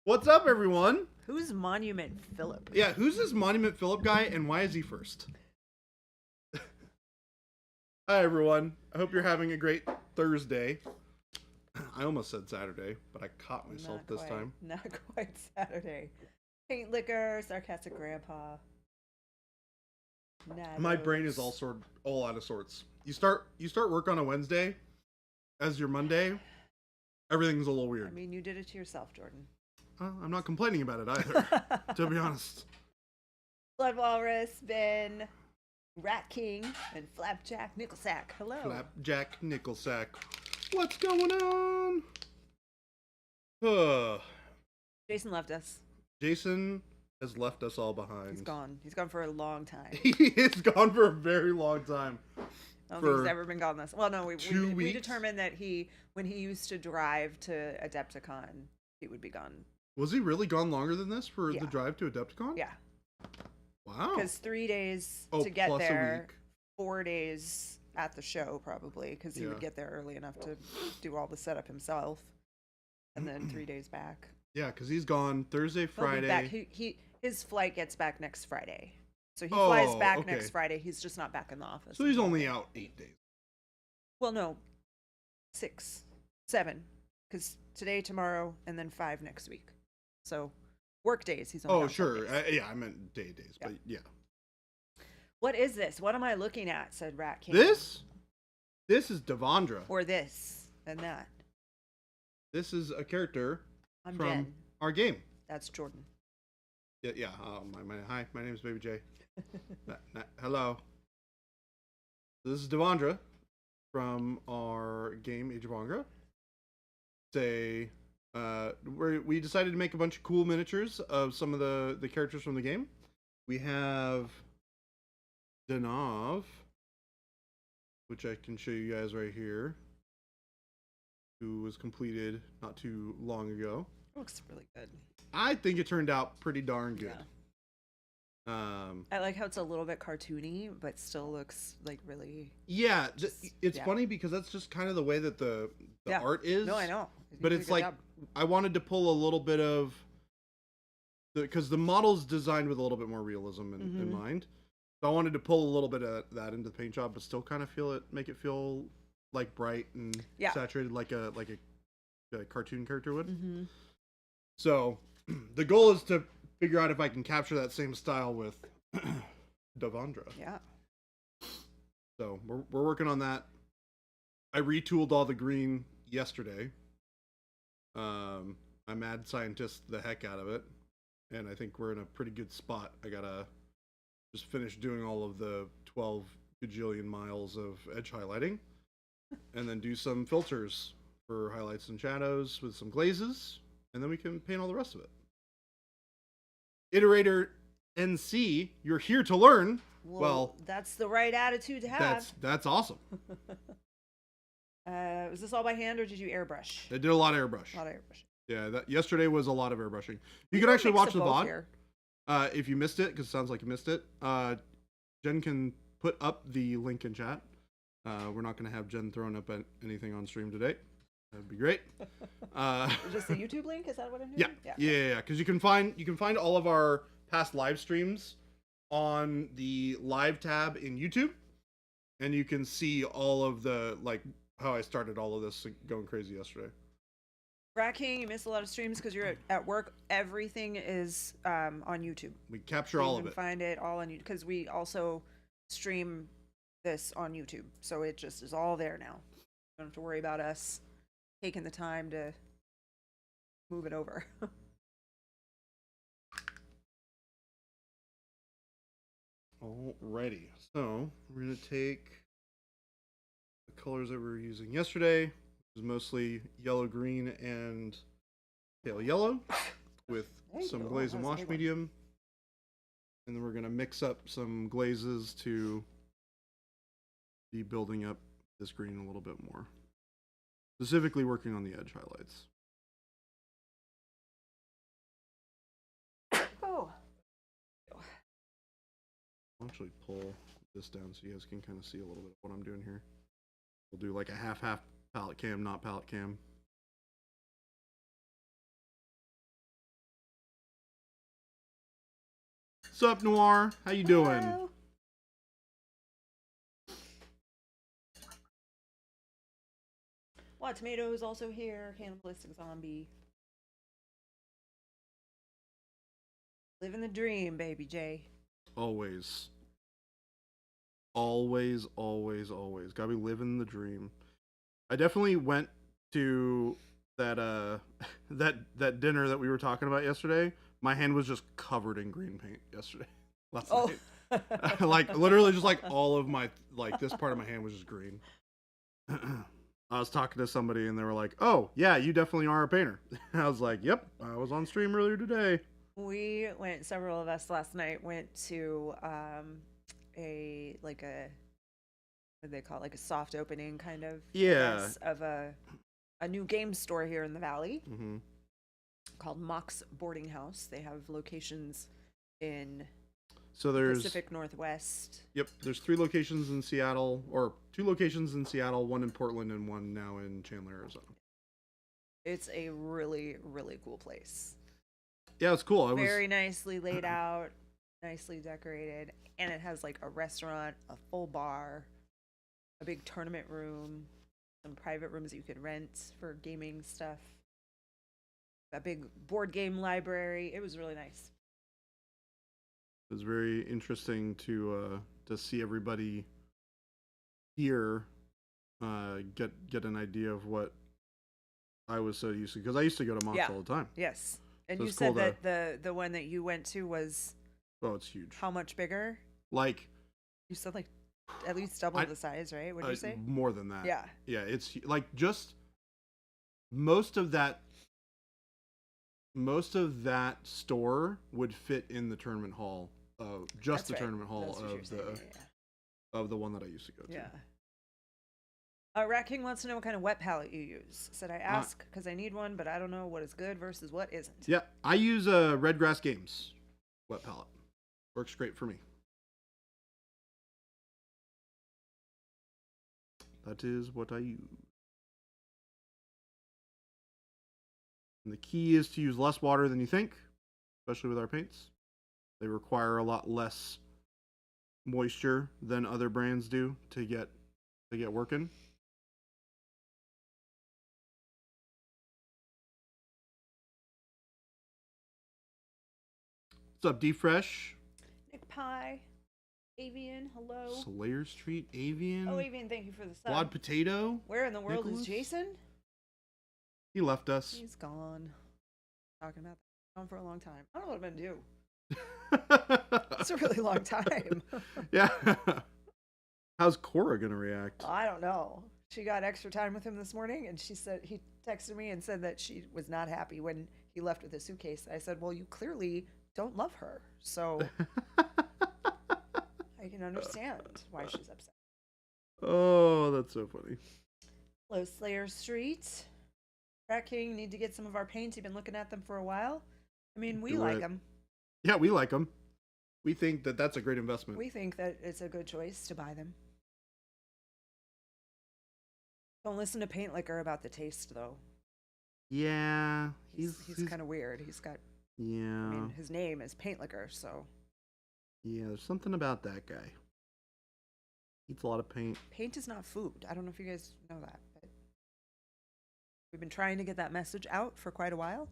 What's up, everyone? Who's Monument Philip? Yeah, who's this Monument Philip guy, and why is he first? Hi, everyone. I hope you're having a great Thursday. I almost said Saturday, but I caught myself Not this quite, time. Not quite Saturday. Paint liquor, sarcastic grandpa. My brain is all out of sorts. You start work on a Wednesday as your Monday. Everything's a little weird. I mean, you did it to yourself, Jordan. I'm not complaining about it either, to be honest. Blood Walrus, Ben, Rat King, and Flapjack Nickelsack. Hello. Flapjack Nickelsack. What's going on? Jason left us. Jason has left us all behind. He's gone. He's gone for a long time. He is gone for a very long time. I don't think he's ever been gone this. Well, no, we determined that when he used to drive to Adepticon, he would be gone. Was he really gone longer than this for the drive to Adepticon? Yeah. Wow. Because 3 days to get there, 4 days at the show probably, because he would get there early enough to do all the setup himself, and then 3 days back. Yeah, because he's gone Thursday, Friday. His flight gets back next Friday, so he flies back next Friday. He's just not back in the office. So he's only out 8 days. Well, no, 6, 7, because today, tomorrow, and then 5 next week. So work days. He's only sure. Yeah, I meant days, but yeah. What is this? What am I looking at? Said Rat King. This is Devondra. Or this and that. This is a character from Jen. Our game. That's Jordan. Yeah. Hi, my name is Baby J. Hello. This is Devondra from our game Age of Angra. We decided to make a bunch of cool miniatures of some of the characters from the game. We have Danav, which I can show you guys right here, who was completed not too long ago. It looks really good. I think it turned out pretty darn good. Yeah. I like how it's a little bit cartoony, but still looks like really. Yeah, it's funny because that's just kind of the way that the art is. No, I know. But it's like I wanted to pull a little bit of because the model's designed with a little bit more realism in mind. So I wanted to pull a little bit of that into the paint job, but still kind of make it feel like bright and saturated, like a cartoon character would. Mm-hmm. So the goal is to figure out if I can capture that same style with Devondra. Yeah. So we're working on that. I retooled all the green yesterday. I mad scientist the heck out of it, and I think we're in a pretty good spot. I gotta just finish doing all of the 12 gajillion miles of edge highlighting, and then do some filters for highlights and shadows with some glazes, and then we can paint all the rest of it. Iterator NC, you're here to learn. Well, that's the right attitude to have. That's awesome. Was this all by hand or did you airbrush? I did a lot of airbrush. A lot of airbrush. Yeah, yesterday was a lot of airbrushing. You can actually watch the VOD if you missed it, because it sounds like you missed it. Jen can put up the link in chat. We're not going to have Jen throwing up anything on stream today. That'd be great. Just the YouTube link? Is that what I'm doing? Yeah. Because you can find all of our past live streams on the live tab in YouTube, and you can see all of the how I started all of this going crazy yesterday. Rat King, you missed a lot of streams because you're at work. Everything is on YouTube. We capture all of it. You can find it all on YouTube because we also stream this on YouTube, so it just is all there now. You don't have to worry about us taking the time to move it over. Alrighty, so we're gonna take the colors that we were using yesterday, which is mostly yellow, green, and pale yellow, with some glaze and wash medium, and then we're gonna mix up some glazes to be building up this green a little bit more. Specifically working on the edge highlights. I'll actually pull this down so you guys can kind of see a little bit of what I'm doing here. We'll do like a half-half palette cam, not palette cam. Sup, Noir? How you doing? Hello. What Tomato is also here. Cannibalistic zombie. Living the dream, baby J. Always. Always, always, always. Gotta be living the dream. I definitely went to that that dinner that we were talking about yesterday. My hand was just covered in green paint yesterday. Last night. Like literally just like all of my like this part of my hand was just green. I was talking to somebody and they were like, "Oh, yeah, you definitely are a painter." I was like, "Yep, I was on stream earlier today." We went, several of us last night went to a what do they call it? Like a soft opening kind of, I Yeah. guess, of a new game store here in the valley Mm-hmm. called Mox Boarding House. They have locations in So the there's Pacific Northwest. Yep, there's 3 locations in Seattle, or 2 locations in Seattle, 1 in Portland, and 1 now in Chandler, Arizona. It's a really, really cool place. Yeah, it's cool. Very nicely laid out, nicely decorated, and it has like a restaurant, a full bar, a big tournament room, some private rooms that you could rent for gaming stuff, a big board game library. It was really nice. It was very interesting to see everybody here get an idea of what I was so used to, because I used to go to Mox all the time. Yes. And So you it's said cool that the one that you went to was Oh, it's huge. how much bigger? Like You said like at least double the size, right? What'd you say? more than that. Yeah. Yeah, it's like just most of that store would fit in the tournament hall. Just That's the right. tournament hall That's what you're of saying, of the one that I used to go to. yeah. Rat King wants to know what kind of wet palette you use. Said I ask because I need one, but I don't know what is good versus what isn't. Yeah, I use Red Grass Games wet palette. Works great for me. That is what I use. And the key is to use less water than you think, especially with our paints. They require a lot less moisture than other brands do to get working. What's up, D-Fresh? Nick Pie, Avian, hello. Slayer Street, Avian. Oh, Avian, thank you for the sub. Wad Potato. Where in the world Nicholas? is Jason? He left us. He's gone. Talking about that. Gone for a long time. I don't know what I'm gonna do. It's a really long time. Yeah. How's Cora gonna react? I don't know. She got extra time with him this morning, and she said he texted me and said that she was not happy when he left with his suitcase. I said, "Well, you clearly don't love her, so I can understand why she's upset." Oh, that's so funny. Hello, Slayer Street. Rat King, need to get some of our paints. You've been looking at them for a while. I mean, we like them. Yeah, we like them. We think that that's a great investment. We think that it's a good choice to buy them. Don't listen to Paint Liquor about the taste, though. Yeah, He's kind of weird. He's got, Yeah. I mean, his name is Paint Liquor, so. Yeah, there's something about that guy. Eats a lot of paint. Paint is not food. I don't know if you guys know that, but we've been trying to get that message out for quite a while.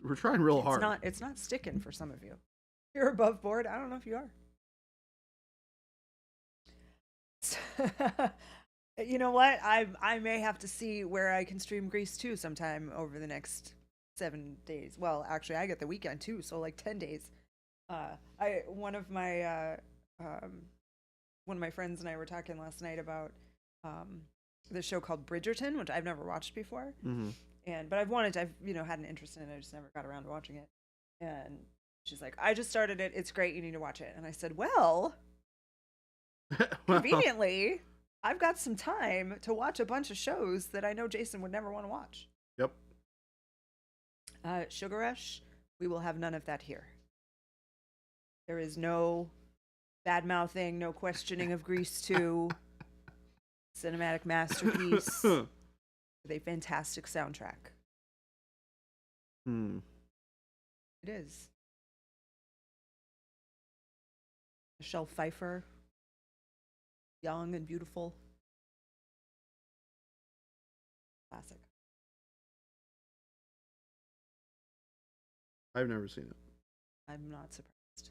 We're trying real hard. It's not sticking for some of you. You're above board. I don't know if you are. You know what? I may have to see where I can stream Grease 2 sometime over the next 7 days. Well, actually, I get the weekend too, so like 10 days. One of my friends and I were talking last night about the show called Bridgerton, which I've never watched before. Mm-hmm. But I've had an interest in it. I just never got around to watching it. And she's like, "I just started it. It's great. You need to watch it." And I said, "Well, conveniently, I've got some time to watch a bunch of shows that I know Jason would never want to watch." Yep. Sugar Rush, we will have none of that here. There is no bad mouthing, no questioning of Grease 2. Cinematic masterpiece with a fantastic soundtrack. Hmm. It is. Michelle Pfeiffer, young and beautiful. Classic. I've never seen it. I'm not surprised.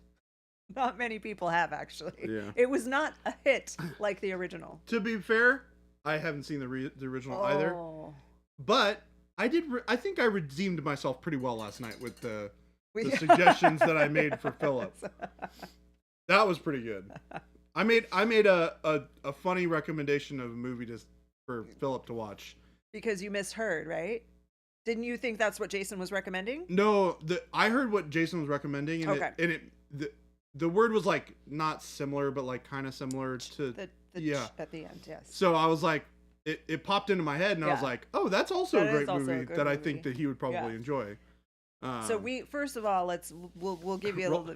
Not many people have, actually. Yeah. It was not a hit like the original. To be fair, I haven't seen the original either. But I did. I think I redeemed myself pretty well last night with the suggestions that I made for Philip. That was pretty good. I made a funny recommendation of a movie for Philip to watch. Because you misheard, right? Didn't you think that's what Jason was recommending? No, I heard what Jason was recommending, and okay. The word was like not similar, but like kind of similar to yeah at the end, yes. So I was like, it popped into my head, and I was like, oh, that's also a great movie that I think that he would probably enjoy. So we first of all we'll give you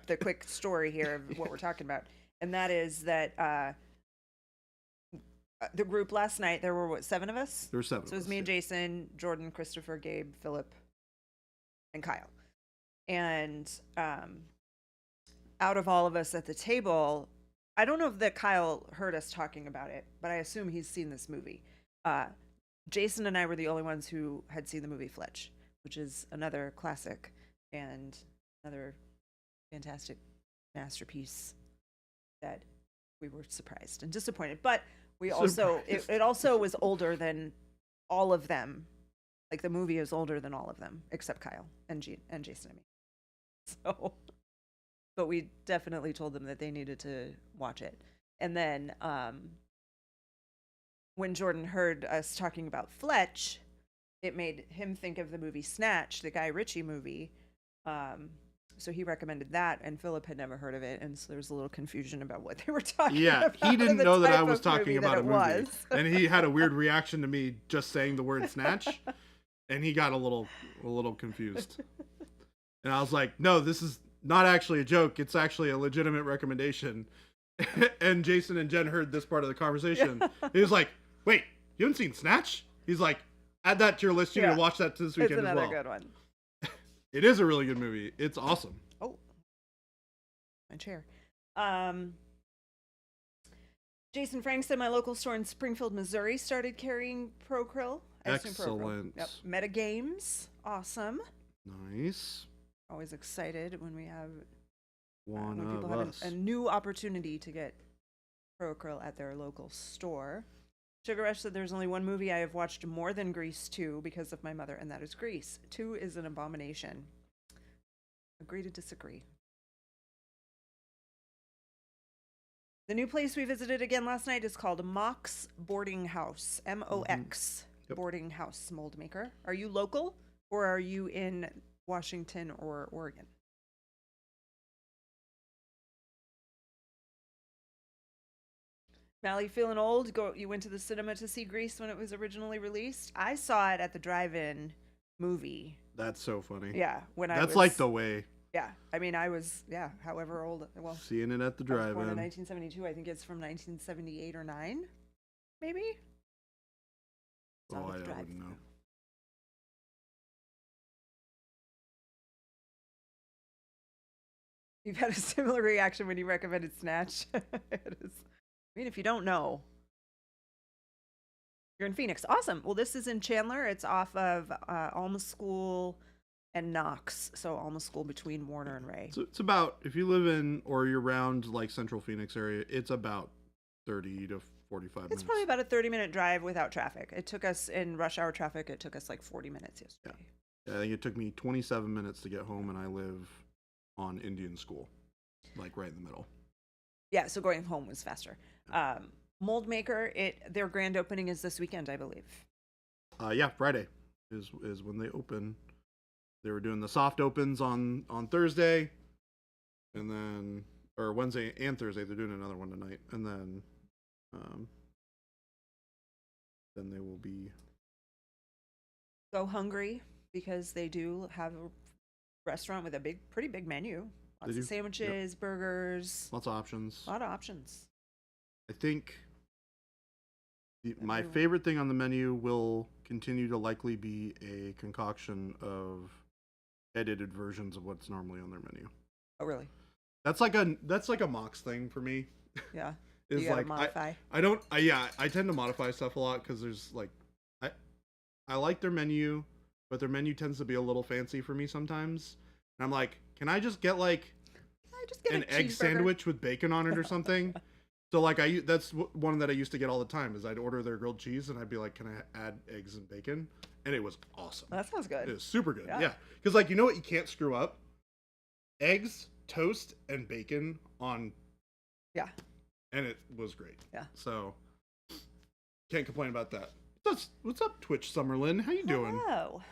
the quick story here of what we're talking about, and that is that the group last night, there were 7 of us. There were 7. So it was me and Jason, Jordan, Christopher, Gabe, Philip, and Kyle. And out of all of us at the table, I don't know if that Kyle heard us talking about it, but I assume he's seen this movie. Jason and I were the only ones who had seen the movie Fletch, which is another classic and another fantastic masterpiece that we were surprised and disappointed. But we also, it also was older than all of them. Like the movie is older than all of them, except Kyle and Jason and me. So, but we definitely told them that they needed to watch it. And then when Jordan heard us talking about Fletch, it made him think of the movie Snatch, the Guy Ritchie movie. So he recommended that, and Philip had never heard of it, and so there was a little confusion about what they were talking about. Yeah, he didn't know that I was talking about a movie. And he had a weird reaction to me just saying the word Snatch, and he got a little confused. And I was like, no, this is not actually a joke. It's actually a legitimate recommendation. And Jason and Jen heard this part of the conversation. He was like, wait, you haven't seen Snatch? He's like, add that to your list. You need to watch that this weekend as well. It's another good one. It is a really good movie. It's awesome. Oh, my chair. Jason Frankston, my local store in Springfield, Missouri, started carrying ProKrill. Excellent. Yep. Metagames. Awesome. Nice. Always excited when we have when people have a new opportunity to get ProKrill at their local store. Sugar Rush said there's only one movie I have watched more than Grease 2 because of my mother, and that is Grease. 2 is an abomination. Agree to disagree. The new place we visited again last night is called Mox Boarding House. M-O-X. Yep. Boarding House Mold Maker. Are you local, or are you in Washington or Oregon? Mally, feeling old? You went to the cinema to see Grease when it was originally released? I saw it at the drive-in movie. That's so funny. Yeah, that's like the way. Yeah, I mean, I was however old. Well, seeing it at the drive-in. Born in 1972. I think it's from 1978 or 9, maybe. Oh, I wouldn't know. You've had a similar reaction when you recommended Snatch. It is. I mean, if you don't know, you're in Phoenix. Awesome. Well, this is in Chandler. It's off of Alma School and Knox. So Alma School between Warner and Ray. So it's about, if you live in or you're around like Central Phoenix area, it's about 30 to 45 minutes. It's probably about a 30-minute drive without traffic. It took us in rush hour traffic. It took us like 40 minutes yesterday. Yeah, I think it took me 27 minutes to get home, and I live on Indian School, like right in the middle. Yeah, so going home was faster. Mold Maker, their grand opening is this weekend, I believe. Yeah, Friday is when they open. They were doing the soft opens on Thursday, and then or Wednesday and Thursday. They're doing another one tonight, and then they will be go hungry because they do have a restaurant with a pretty big menu. Lots of sandwiches, burgers. Lots of options. A lot of options. I think my favorite thing on the menu will continue to likely be a concoction of edited versions of what's normally on their menu. Oh, really? That's like a Mox thing for me. Yeah. Is You gotta like modify. I don't yeah, I tend to modify stuff a lot because there's like I I like their menu, but their menu tends to be a little fancy for me sometimes. And I'm like, can I just get like I just get an a egg cheeseburger. sandwich with bacon on it or something? So like that's one that I used to get all the time is I'd order their grilled cheese and I'd be like, can I add eggs and bacon? And it was awesome. That sounds good. It was super good. Yeah. Yeah. Because like you know what you can't screw up? Eggs, toast, and bacon on. Yeah. And it was great. Yeah. So can't complain about that. What's up, Twitch Summerlin? How you doing? Hello.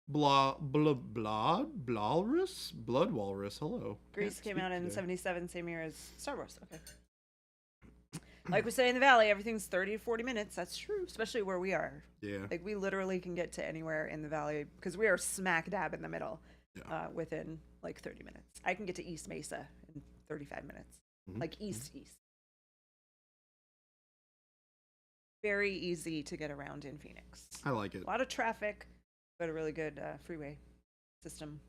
Blood Walrus. Hello. Grease Can't came out speak in today. 77, same year as Star Wars. Okay. Like we say in the Valley, everything's 30 to 40 minutes. That's true, especially where we are. Yeah. Like we literally can get to anywhere in the Valley because we are smack dab in the middle. Yeah. Within like 30 minutes. I can get to East Mesa in 35 minutes. Mhm. Like east. Very easy to get around in Phoenix. I like it. A lot of traffic, but a really good freeway system.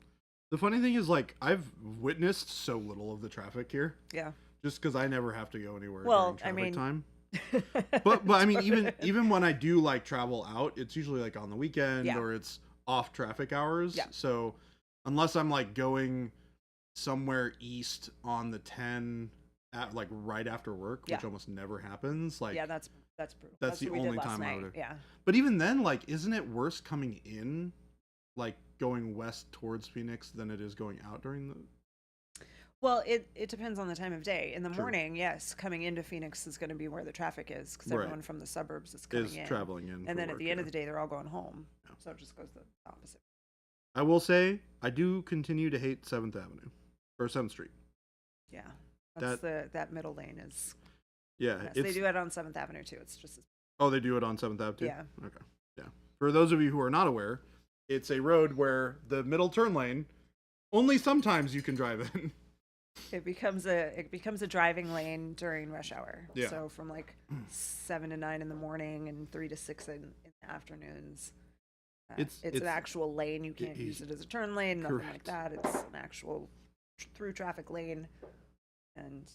The funny thing is, like, I've witnessed so little of the traffic here. Yeah. Just because I never have to go anywhere Well, during traffic time. but But I mean, even when I do like travel out, it's usually like on the weekend Yeah. or it's off traffic hours. Yeah. So unless I'm like going somewhere east on the 10 at like right after work, which Yeah. almost never happens. Like yeah, that's brutal. that's the what we did only last time I night. would- Yeah. But even then, like, isn't it worse coming in, like going west towards Phoenix than it is going out during the? Well, it depends on the time of day. In the True. morning, yes, coming into Phoenix is going to be where the traffic is because Right. everyone from the suburbs is coming Is in. traveling in. And then at the end of the day, they're all going home. Yeah. So it just goes the opposite. I will say I do continue to hate 7th Avenue or 7th Street. Yeah. That's that middle lane is. Yeah, Yes, they do it on 7th Avenue too. It's just. Oh, they do it on 7th Ave too? Yeah. Okay. Yeah. For those of you who are not aware, it's a road where the middle turn lane only sometimes you can drive in. It becomes a driving lane during rush hour. Yeah. So from like 7 to 9 in the morning and 3 to 6 in the afternoons. It's an actual lane. You can't use it as a turn lane, nothing like Correct. that. It's an actual through traffic lane, and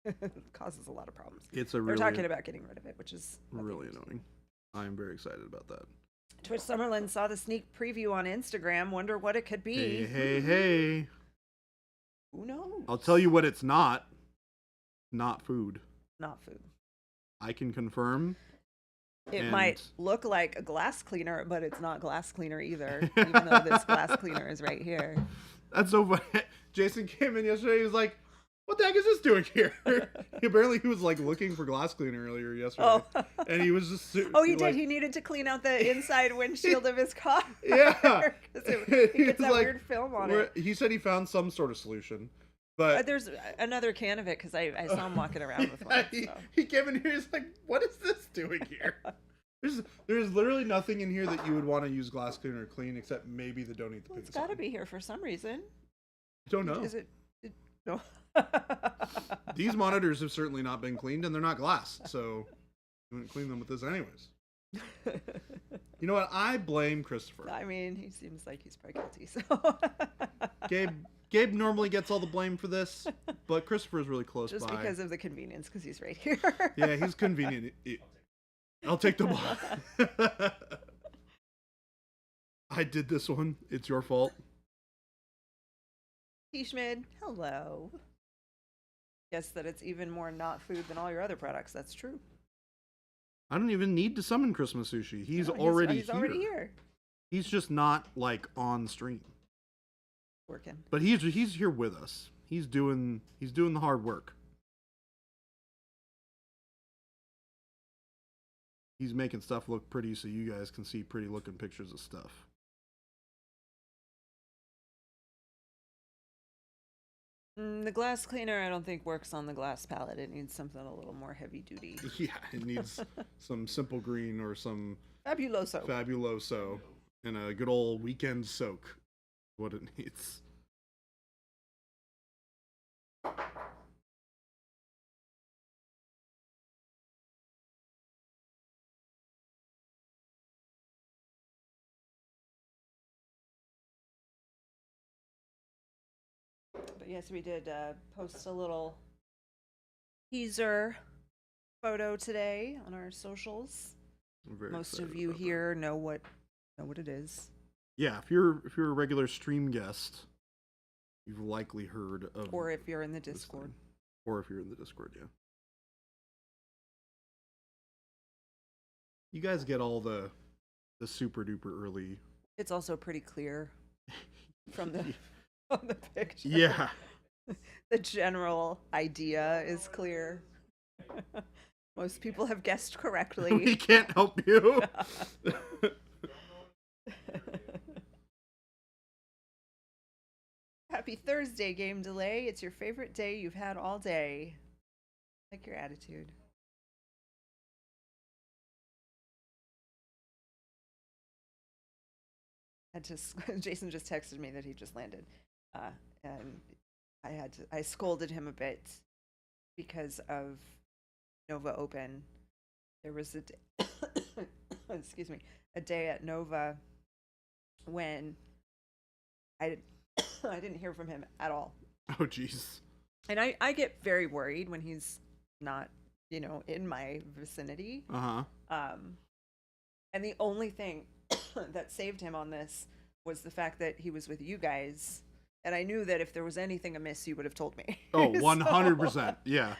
it causes a lot of problems. It's a They're really, talking about getting rid of it, which is really annoying. I'm very excited about that. Twitch Summerlin saw the sneak preview on Instagram. Wonder what it could be. Hey. Who knows? I'll tell you what it's not. Not food. Not food. I can confirm. It And- might look like a glass cleaner, but it's not glass cleaner either, even though this glass cleaner is right here. That's so funny. Jason came in yesterday. He was like, "What the heck is this doing here?" Apparently, he was like looking for glass cleaner earlier yesterday, Oh, and he was just. oh, he like, did. He needed to clean out the inside windshield of his car. Yeah. 'Cause it He gets was that like, weird film on Where- it. He said he found some sort of solution, but There's another can of it because I saw him walking around with one. So. he came in here. He's like, "What is this doing here?" There's literally nothing in here that you would want to use glass cleaner to clean except maybe the don't eat the Well, it's penis. got to one. be here for some reason. I don't know. Is it? No. These monitors have certainly not been cleaned, and they're not glass, so you wouldn't clean them with this anyways. You know what? I blame Christopher. I mean, he seems like he's probably guilty. So Gabe normally gets all the blame for this, but Christopher is really close just by. because of the convenience, because he's right here. Yeah, he's convenient. I'll take the ball. I did this one. It's your fault. Schmid, hello. Guess that it's even more not food than all your other products. That's true. I don't even need to summon Christmas Sushi. He's No, already he's here. already here. He's just not like on stream. Working. But he's here with us. He's doing the hard work. He's making stuff look pretty so you guys can see pretty looking pictures of stuff. The glass cleaner, I don't think works on the glass palette. It needs something a little more heavy duty. Yeah, it needs some Simple Green or some Fabuloso. Fabuloso and a good old weekend soak. What it needs. But Yes, we did post a little teaser photo today on our socials. I'm very Most excited of you about that. here know what it is. Yeah, if you're a regular stream guest, you've likely heard of. Or if you're in the this Discord. thing. Or if you're in the Discord, yeah. You guys get all the super duper early. It's also pretty clear from the from the picture. Yeah. The general idea is clear. Most people have guessed We correctly. can't help you. Happy Thursday, game delay. It's your favorite day you've had all day. Like your attitude. Jason just texted me that he just landed. And I scolded him a bit because of Nova Open. There was excuse me, a day at Nova when I didn't hear from him at all. Oh, jeez. And I get very worried when he's not, in my vicinity. Uh-huh. And the only thing that saved him on this was the fact that he was with you guys. And I knew that if there was anything amiss, you would have told me. Oh, 100%. Yeah.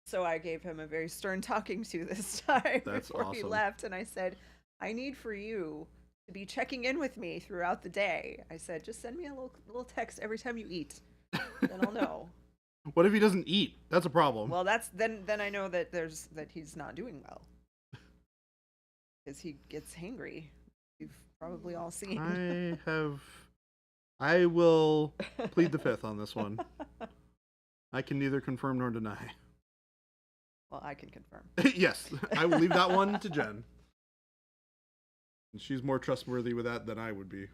So I gave him a very stern talking to this time That's before he awesome. left. And I said, I need for you to be checking in with me throughout the day. I said, just send me a little text every time you eat. Then I'll know. What if he doesn't eat? That's a problem. Well, that's then I know that he's not doing well. Because he gets hangry. You've probably all seen. I will plead the fifth on this one. I can neither confirm nor deny. Well, I can confirm. Yes, I will leave that one to Jen. And she's more trustworthy with that than I would be.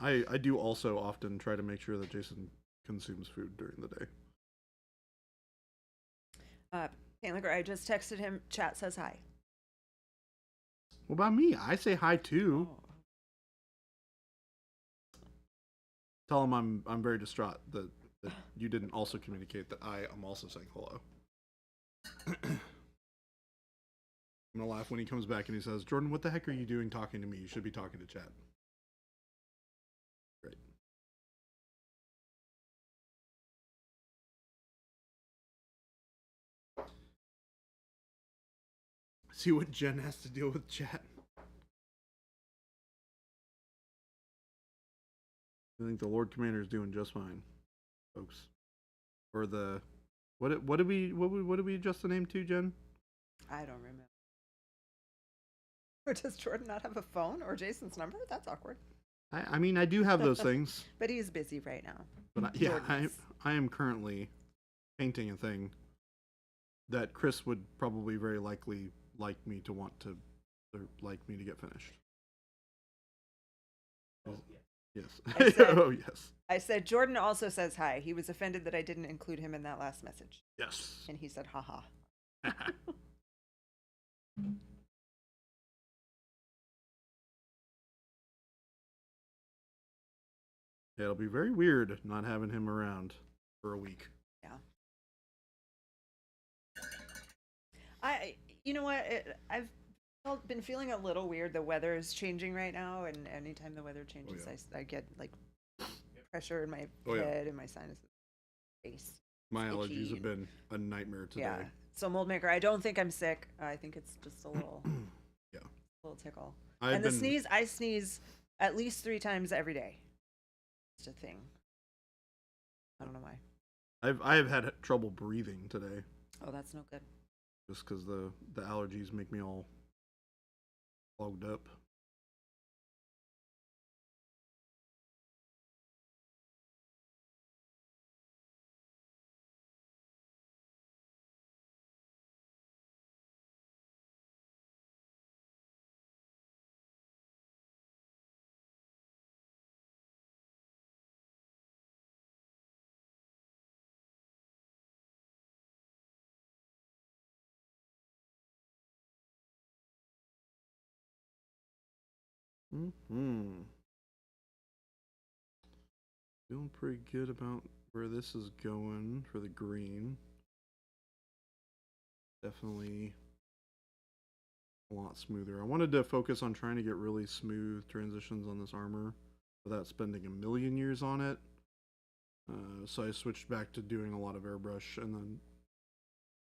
I do also often try to make sure that Jason consumes food during the day. Pantlicker, I just texted him. Chat says hi. What about me? I say hi too. Oh. Tell him I'm very distraught that you didn't also communicate that I am also saying hello. I'm gonna laugh when he comes back and he says, Jordan, what the heck are you doing talking to me? You should be talking to chat. Great. See what Jen has to deal with chat. I think the Lord Commander is doing just fine, folks. Or the what did we adjust the name to, Jen? I don't remember. Or does Jordan not have a phone or Jason's number? That's awkward. I mean, I do have those things. But he's busy right now. But I am currently painting a thing that Chris would probably very likely like me to get finished. Oh, Yes. Said, oh, yes. I said, Jordan also says hi. He was offended that I didn't include him in that last message. Yes. And he said, haha. Yeah, it'll be very weird not having him around for a week. Yeah. You know what? I've been feeling a little weird. The weather is changing right now, and anytime the weather changes, I get like pressure in my head and my sinuses, face. My Itchy. allergies have been a nightmare today. Yeah. So mold maker, I don't think I'm sick. I think it's just a little, yeah, a little tickle. I sneeze at least 3 times every day. It's a thing. I don't know why. I have had trouble breathing today. Oh, that's no good. Just because the allergies make me all clogged up. Hmm. Feeling pretty good about where this is going for the green. Definitely a lot smoother. I wanted to focus on trying to get really smooth transitions on this armor without spending a million years on it. So I switched back to doing a lot of airbrush and then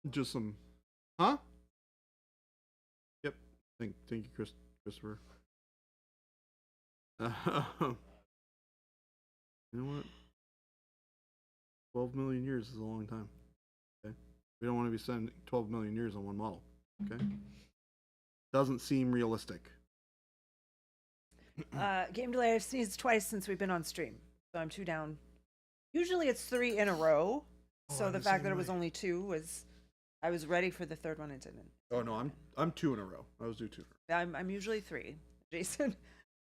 just some. Huh? Yep. Thank you, Christopher. You know what? 12 million years is a long time. Okay. We don't want to be spending 12 million years on one model. Okay. Doesn't seem realistic. Game delay. I've sneezed twice since we've been on stream, so I'm 2 down. Usually it's 3 in a row. So the fact that it was only 2 was, I was ready for the third one. It didn't. Oh no, I'm 2 in a row. I was due 2. I'm usually 3. Jason,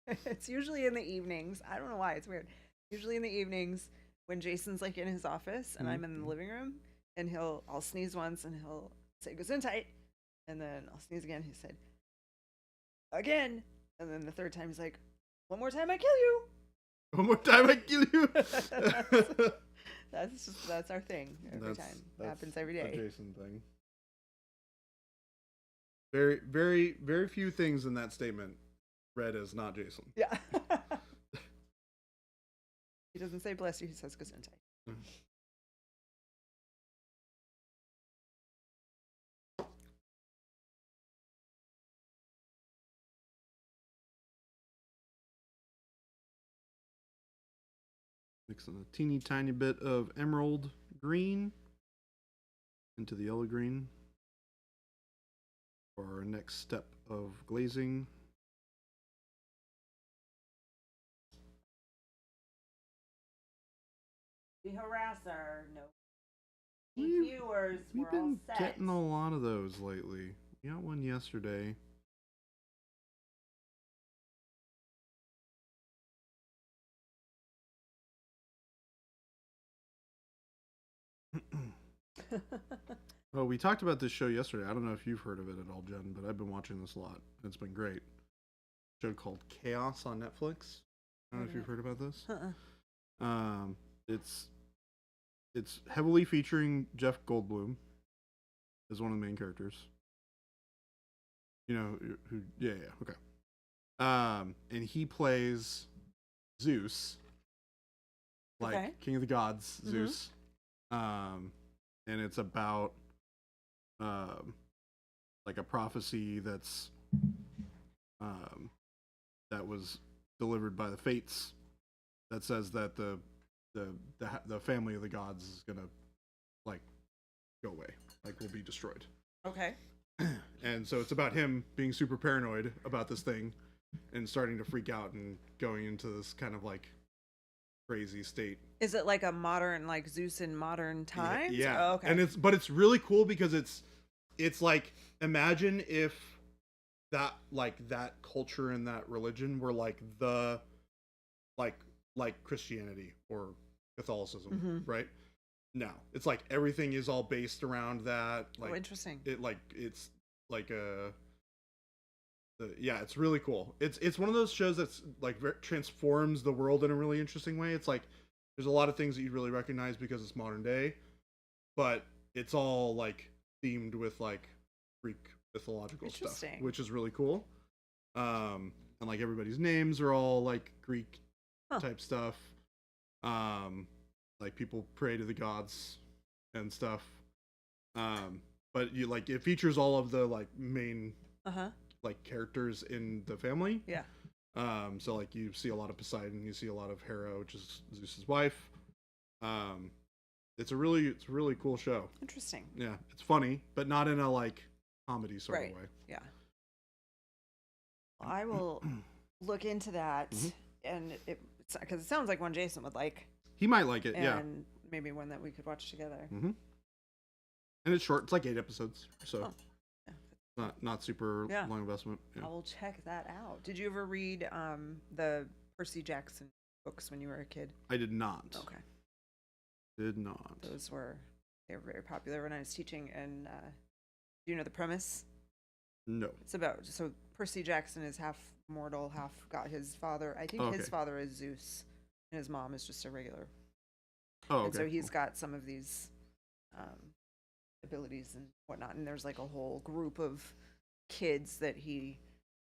it's usually in the evenings. I don't know why, it's weird. Usually in the evenings when Jason's like in his office and I'm in the living room, and I'll sneeze once and he'll say gesundheit, and then I'll sneeze again. He said again, and then the third time he's like, one more time I kill you. One more time I kill you. That's our thing every time. It happens every day. A Jason thing. Very, very, very few things in that statement read as not Jason. Yeah. He doesn't say bless you, he says gesundheit. Mixing a teeny tiny bit of emerald green into the yellow green for our next step of glazing. The harasser, no viewers. We've been getting a lot of those lately. We got one yesterday. Oh, we talked about this show yesterday. I don't know if you've heard of it at all, Jen, but I've been watching this a lot. It's been great. A show called Chaos on Netflix. I don't know if you've heard about this. It's heavily featuring Jeff Goldblum as one of the main characters. You know who? Yeah, okay. And he plays Zeus, like King of the Gods, Zeus. And it's about like a prophecy that's that was delivered by the fates that says that the family of the gods is gonna like go away, like will be destroyed. Okay. And so it's about him being super paranoid about this thing and starting to freak out and going into this kind of like crazy state. Is it like a modern, like Zeus in modern times? Yeah. Oh, okay. And it's really cool because it's like, imagine if that culture and that religion were like the like Christianity or Catholicism, right? No, it's like everything is all based around that. Like, interesting. It's like it's really cool. It's one of those shows that's like transforms the world in a really interesting way. It's like there's a lot of things that you really recognize because it's modern day, but it's all like themed with like Greek mythological stuff, which is really cool. And like everybody's names are all like Greek type stuff. Like people pray to the gods and stuff. But you like it features all of the like main like characters in the family. Yeah. So like you see a lot of Poseidon, you see a lot of Hera, which is Zeus's wife. It's a really cool show. Interesting. Yeah, it's funny, but not in a like comedy sort of way. Yeah. Well, I will look into that, and it's because it sounds like one Jason would like. He might like it, and maybe one that we could watch together. And it's short; it's like 8 episodes, so not super long investment. Yeah. I will check that out. Did you ever read the Percy Jackson books when you were a kid? I did not. Okay. Did not. They were very popular when I was teaching. And do you know the premise? No. It's about Percy Jackson is half mortal, half got his father. I think his father is Zeus, and his mom is just a regular. Oh, okay. And so he's got some of these abilities and whatnot. And there's like a whole group of kids that he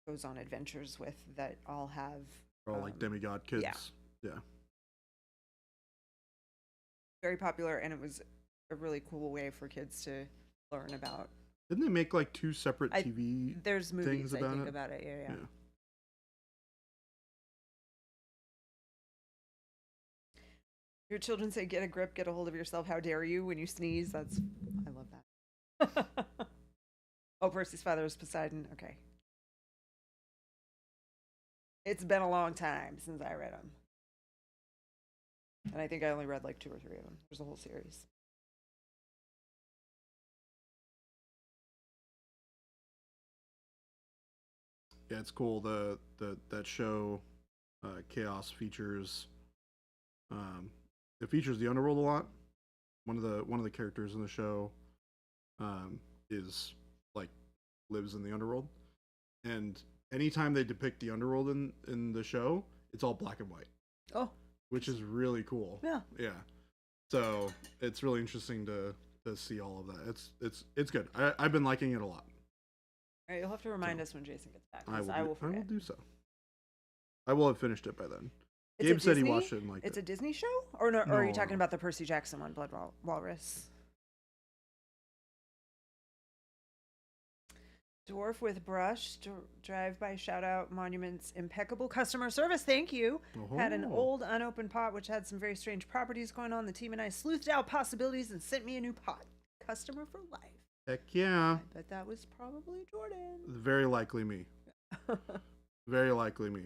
goes on adventures with that all have. They're all like demigod kids. Yeah. Very popular, and it was a really cool way for kids to learn about. Didn't they make like 2 separate TV There's movies, things about I think, it? about it. Yeah. Your children say, "Get a grip, get a hold of yourself. How dare you?" When you sneeze, I love that. Oh, Percy's father is Poseidon. Okay. It's been a long time since I read them. And I think I only read like 2 or 3 of them. There's a whole series. Yeah, it's cool. That show, Chaos features. It features the underworld a lot. One of the characters in the show, is like lives in the underworld, and anytime they depict the underworld in the show, it's all black and white. Oh, which is really cool. Yeah. So it's really interesting to see all of that. It's good. I've been liking it a lot. All right, you'll have to remind us when Jason gets back. I will do so. I will have finished it by then. It's Gabe said he watched it and liked it. It's a Disney show? Or no, or are you talking about the Percy Jackson one, Blood Walrus? Dwarf with brush, drive-by shout-out monuments, impeccable customer service, thank you. Had an old unopened pot which had some very strange properties going on. The team and I sleuthed out possibilities and sent me a new pot. Customer for life. Heck yeah. I bet that was probably Jordan. Very likely me. Very likely me.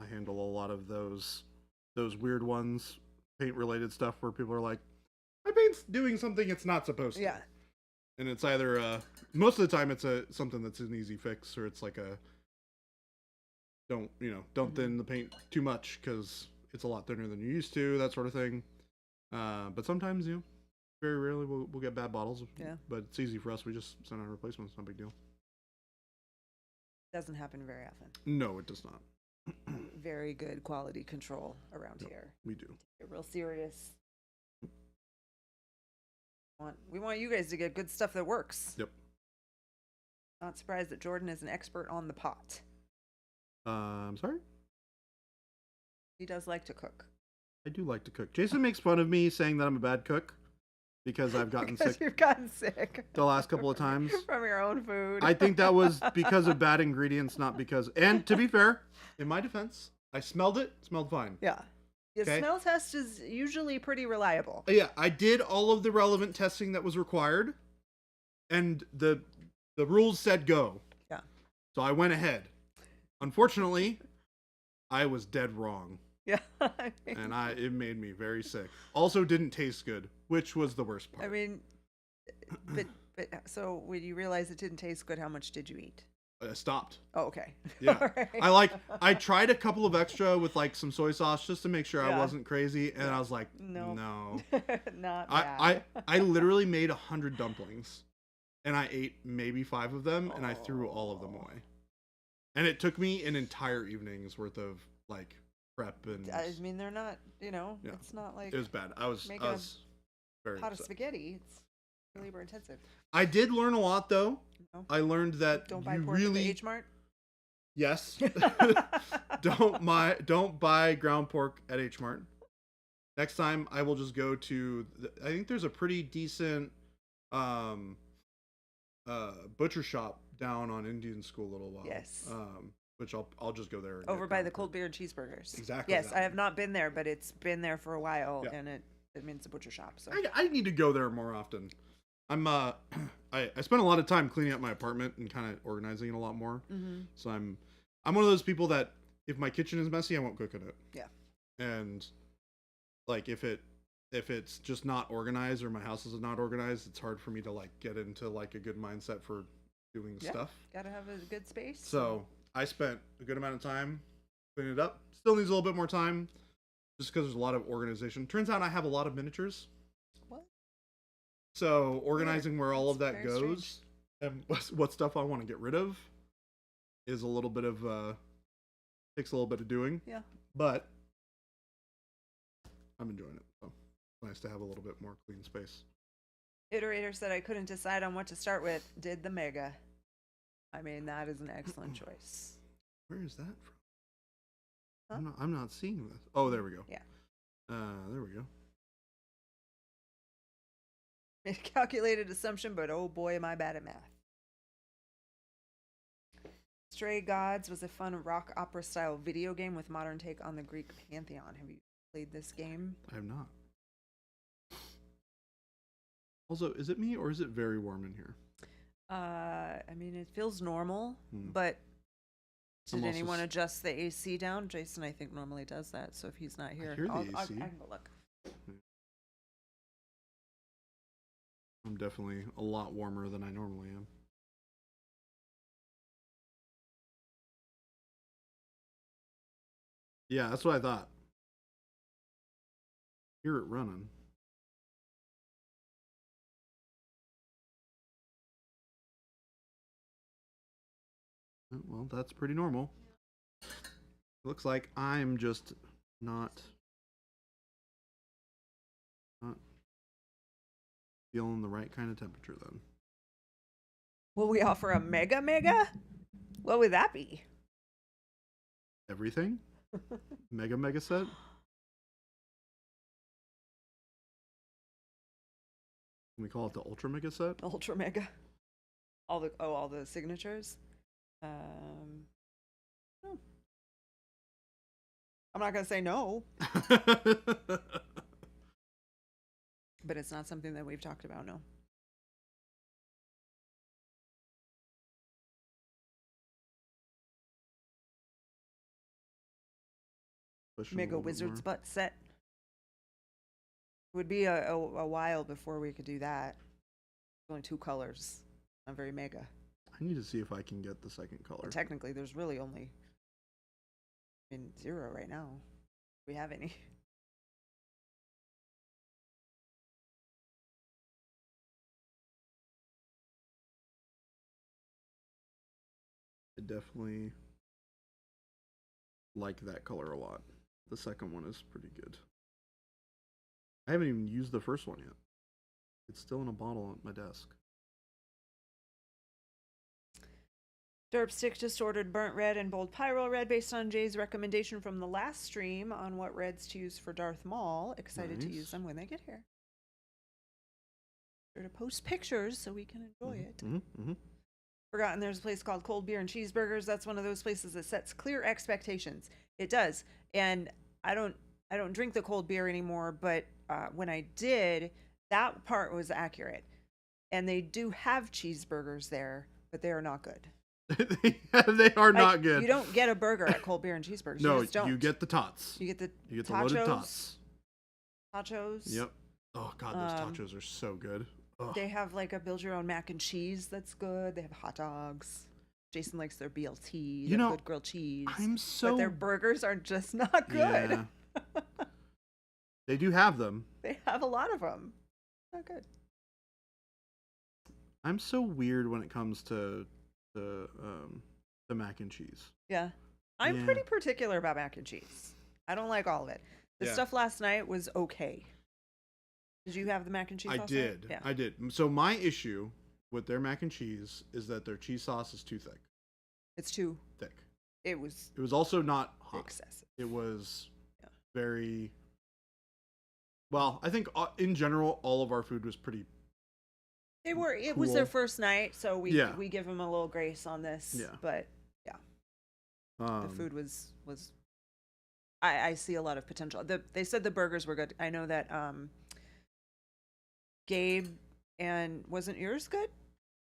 I handle a lot of those weird ones, paint-related stuff where people are like, my paint's doing something it's not supposed to. Yeah. And it's either most of the time it's something that's an easy fix, or it's like a don't thin the paint too much because it's a lot thinner than you're used to, that sort of thing. But sometimes, very rarely we'll get bad bottles. Yeah. But it's easy for us. We just send out replacements. No big deal. Doesn't happen very often. No, it does not. Very good quality control around here. We do. Get real serious. We want you guys to get good stuff that works. Yep. Not surprised that Jordan is an expert on the pot. I'm sorry? He does like to cook. I do like to cook. Jason makes fun of me saying that I'm a bad cook because I've gotten sick. You've gotten sick. The last couple of times. From your own food. I think that was because of bad ingredients, not because... And to be fair, in my defense, I smelled it. Smelled fine. Yeah. The Okay. smell test is usually pretty reliable. Yeah, I did all of the relevant testing that was required, and the rules said go. Yeah. So I went ahead. Unfortunately, I was dead wrong. Yeah. And it made me very sick. Also didn't taste good, which was the worst part. I mean, but so when you realized it didn't taste good, how much did you eat? I stopped. Oh, okay. Yeah. Right. I tried a couple of extra with like some soy sauce just to make sure Yeah. I wasn't crazy, and I was like, no. Not bad. I literally made 100 dumplings, and I ate maybe 5 of them, and I threw all of them away. And it took me an entire evening's worth of like prep and. I mean, they're not. It's not like it was bad. I was very pot of upset. spaghetti. It's labor intensive. I did learn a lot though. No. I learned that Don't buy you pork really at the H Mart. Yes. Don't buy ground pork at H Mart. Next time I will just go to I think there's a pretty decent butcher shop down on Indian School a little while. Yes. Which I'll just go there. And Over get by ground the pork. cold beer and cheeseburgers. Exactly. Yes, I have not been there, but it's been there for a while, Yeah. and it means it's a butcher shop. So I need to go there more often. I'm I spend a lot of time cleaning up my apartment and kind of organizing it a lot more. Mm-hmm. So I'm one of those people that if my kitchen is messy, I won't cook in it. Yeah. And like if it's just not organized or my house is not organized, it's hard for me to like get into like a good mindset for doing stuff. Gotta have a good space. So I spent a good amount of time cleaning it up. Still needs a little bit more time, just because there's a lot of organization. Turns out I have a lot of miniatures. What? So organizing where all of that Very goes strange. And what stuff I want to get rid of is a little bit of takes a little bit of doing. Yeah. But I'm enjoying it. So it's nice to have a little bit more clean space. Iterator said I couldn't decide on what to start with. Did the Mega. I mean, that is an excellent choice. Where is that from? Huh? I'm not seeing this. Oh, there we go. Yeah. There we go. Made a calculated assumption, but oh boy, am I bad at math. Stray Gods was a fun rock opera style video game with modern take on the Greek pantheon. Have you played this game? I have not. Also, is it me or is it very warm in here? I mean, it feels normal, Hmm. but I'm did also anyone s- adjust the AC down? Jason, I think, normally does that. So if he's not here, hear the I AC. can go look. I'm definitely a lot warmer than I normally am. Yeah, that's what I thought. Hear it running. Well, that's pretty normal. Looks like I'm just not feeling the right kind of temperature then. Will we offer a mega? What would that be? Everything? Mega set? Can we call it the ultra mega set? Ultra mega. All the signatures. Oh. I'm not gonna say no, but it's not something that we've talked about. No. Push it a Mega little bit Wizard's more. butt set. Would be a while before we could do that. Only 2 colors. Not very mega. I need to see if I can get the second color. Well, technically, there's really only 0 right now. Do we have any? I definitely like that color a lot. The second one is pretty good. I haven't even used the first one yet. It's still in a bottle at my desk. Derpstick just ordered burnt red and bold pyro red based on Jay's recommendation from the last stream on what reds to use for Darth Maul. Excited to use Nice. them when they get here. Sure to post pictures so we can enjoy it. Forgotten there's a place called Cold Beer and Cheeseburgers. That's one of those places that sets clear expectations. It does. And I don't drink the cold beer anymore, but when I did, that part was accurate. And they do have cheeseburgers there, but they are not good. They are not Like, good. You don't get a burger at Cold Beer and Cheeseburgers. No, you just don't. you get the tots. You get the loaded tachos. tots. Tachos. Yep. Oh god, those tachos are so good. Ugh. They have like a build your own mac and cheese that's good. They have hot dogs. Jason likes their BLT. You know, good grilled cheese. I'm so. But their burgers are just not good. Yeah. They do have them. They have a lot of them. Not good. I'm so weird when it comes to the mac and cheese. Yeah. I'm Yeah. pretty particular about mac and cheese. I don't like all of it. The Yeah. stuff last night was okay. Did you have the mac and cheese? I last did. Night? Yeah. I did. So my issue with their mac and cheese is that their cheese sauce is too thick. It's too. Thick. It was It was also not hot. excessive. It was Yeah. very. Well, I think in general, all of our food was pretty. It was their Cool. first night, so we give them a little grace on this. Yeah. But the food was I see a lot of potential. They said the burgers were good. I know that Gabe and wasn't yours good?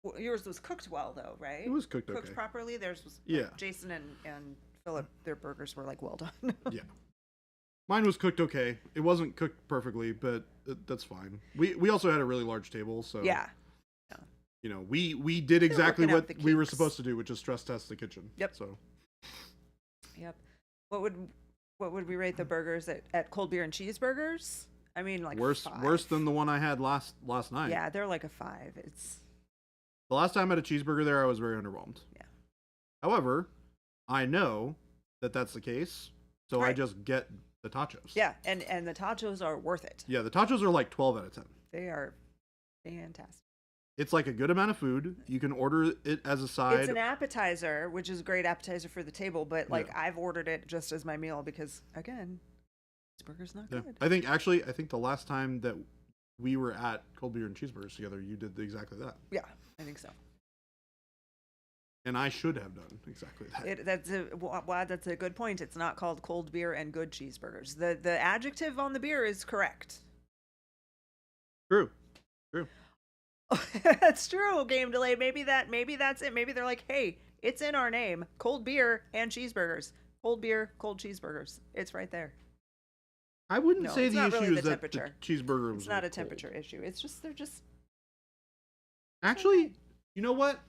Well, yours was cooked well though, right? It was cooked cooked okay. properly. Theirs was Yeah. Jason and Philip, their burgers were like well done. Yeah. Mine was cooked okay. It wasn't cooked perfectly, but that's fine. We also had a really large table, so Yeah. you know, we did exactly working out what the we were kinks. supposed to do, which is stress test the kitchen. Yep. So Yep. What would we rate the burgers at Cold Beer and Cheeseburgers? I mean, like worse 5. worse than the one I had last night. Yeah, they're like a 5. It's The last time I had a cheeseburger there, I was very underwhelmed. Yeah. However, I know that that's the case, so I Right. just get the tachos. Yeah, and the tachos are worth it. Yeah, the tachos are like 12 out of 10. They are fantastic. It's like a good amount of food. You can order it as a side. It's an appetizer, which is a great appetizer for the table, but like Yeah. I've ordered it just as my meal because again, this burger's not Yeah. good. I think the last time that we were at Cold Beer and Cheeseburgers together, you did exactly that. Yeah, I think so. And I should have done exactly that. That's a good point. It's not called cold beer and good cheeseburgers. The adjective on the beer is correct. True. That's true. Game delay. Maybe that's it. Maybe they're like, hey, it's in our name. Cold beer and cheeseburgers. Cold beer, cold cheeseburgers. It's right there. I wouldn't No, say it's the not issue really is the that the temperature. cheeseburger was It's not a cold. temperature issue. It's just they're just Actually, you know what?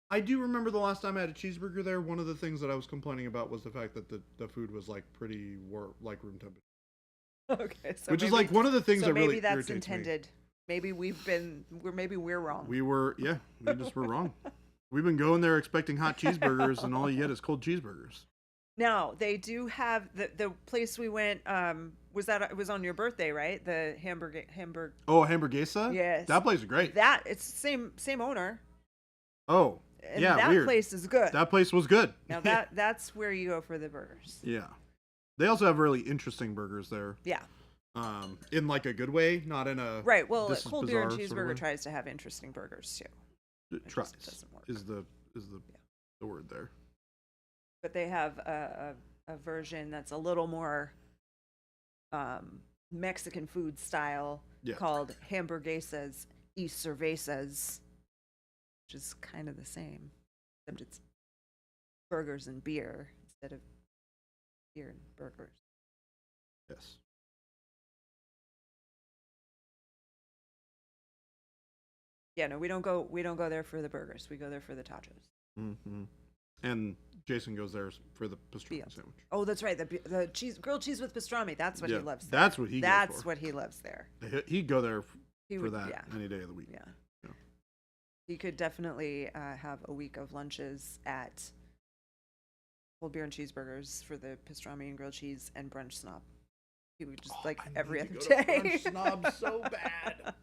I do remember the last time I had a cheeseburger there. One of the things that I was complaining about was the fact that the food was like pretty like room temperature, okay. So which is maybe- like one of the things so that maybe really that's irritates me. intended. Maybe we're wrong. We were just were wrong. We've been going there expecting hot cheeseburgers, and all you get is cold cheeseburgers. Now they do have the place we went. It was on your birthday, right? The Hamburg. Oh, Hamburguesa? Yes. That place is great. That it's same owner. Oh, And yeah, that weird. place is good. That place was good. Now that's where you go for the burgers. Yeah. They also have really interesting burgers there. Yeah. In like a good way, not in a Right. Well, this is cold beer and bizarre sort of cheeseburger way. tries to have interesting burgers too. It tries just doesn't work. is the word there. But they have a version that's a little more Mexican food style Yeah. called hamburguesas y cervezas, which is kind of the same, except it's burgers and beer instead of beer and burgers. Yes. Yeah, no, we don't go there for the burgers. We go there for the tachos. Mm-hmm. And Jason goes there for the pastrami Yeah. sandwich. Oh, that's right. The grilled cheese with pastrami. That's what Yeah, he loves. There. that's what he goes That's for. what he loves there. He'd go there He for would, that yeah. any day of the week. Yeah. Yeah. He could definitely have a week of lunches at cold beer and cheeseburgers for the pastrami and grilled cheese and brunch snob. He would just like I every need other to go to day. Brunch Snob so bad.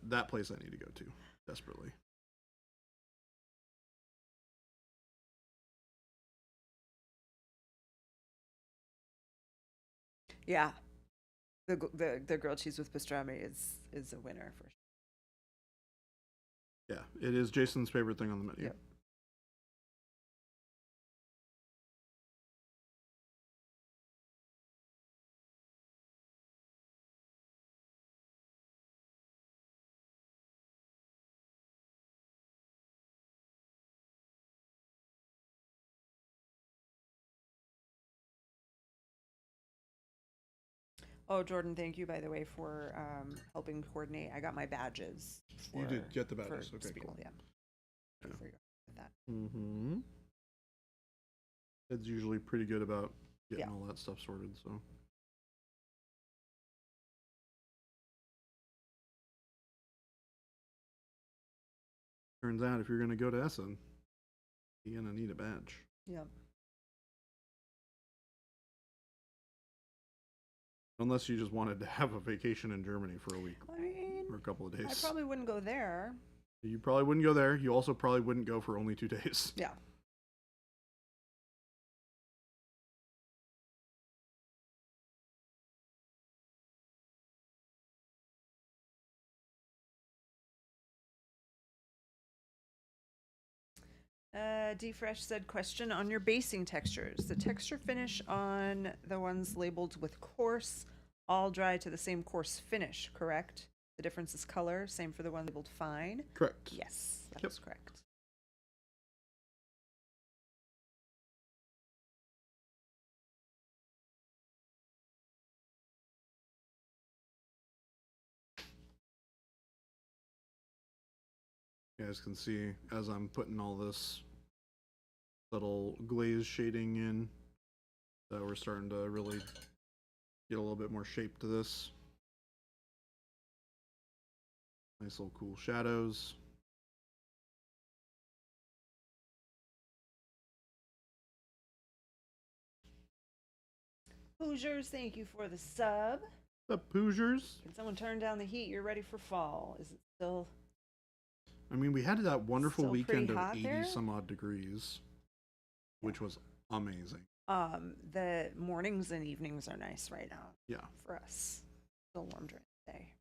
That place I need to go to desperately. Yeah, the grilled cheese with pastrami is a winner for sure. Yeah, it is Jason's favorite thing on the menu. Yep. Oh, Jordan, thank you, by the way, for helping coordinate. I got my badges. You did get the for badges. Okay, Spiel, cool. yeah. Yeah. For that. Mm-hmm. Ed's usually pretty good about getting Yeah. all that stuff sorted, so. Turns out if you're going to go to Essen, you're going to need a badge. Yeah. Unless you just wanted to have a vacation in Germany for a week I mean, or a couple of days. I probably wouldn't go there. You probably wouldn't go there. You also probably wouldn't go for only 2 days. Yeah. D Fresh said, question on your basing textures. The texture finish on the ones labeled with coarse all dry to the same coarse finish, correct? The difference is color. Same for the one labeled fine. Correct. Yes, that Yep. is correct. You guys can see as I'm putting all this little glaze shading in that we're starting to really get a little bit more shape to this. Nice little cool shadows. Hoosiers, thank you for the sub. The Hoosiers. Can someone turn down the heat? You're ready for fall. Is it still? I mean, we had that wonderful Still pretty weekend of hot 80 there? some odd degrees, which was amazing. The mornings and evenings are nice right now Yeah. for us. Still warm during the day.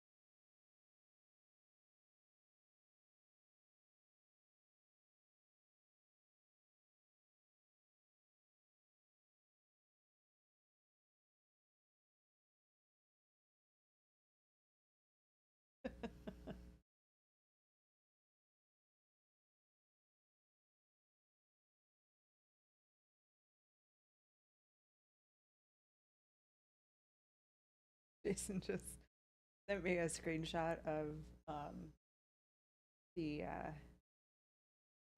Jason just sent me a screenshot of the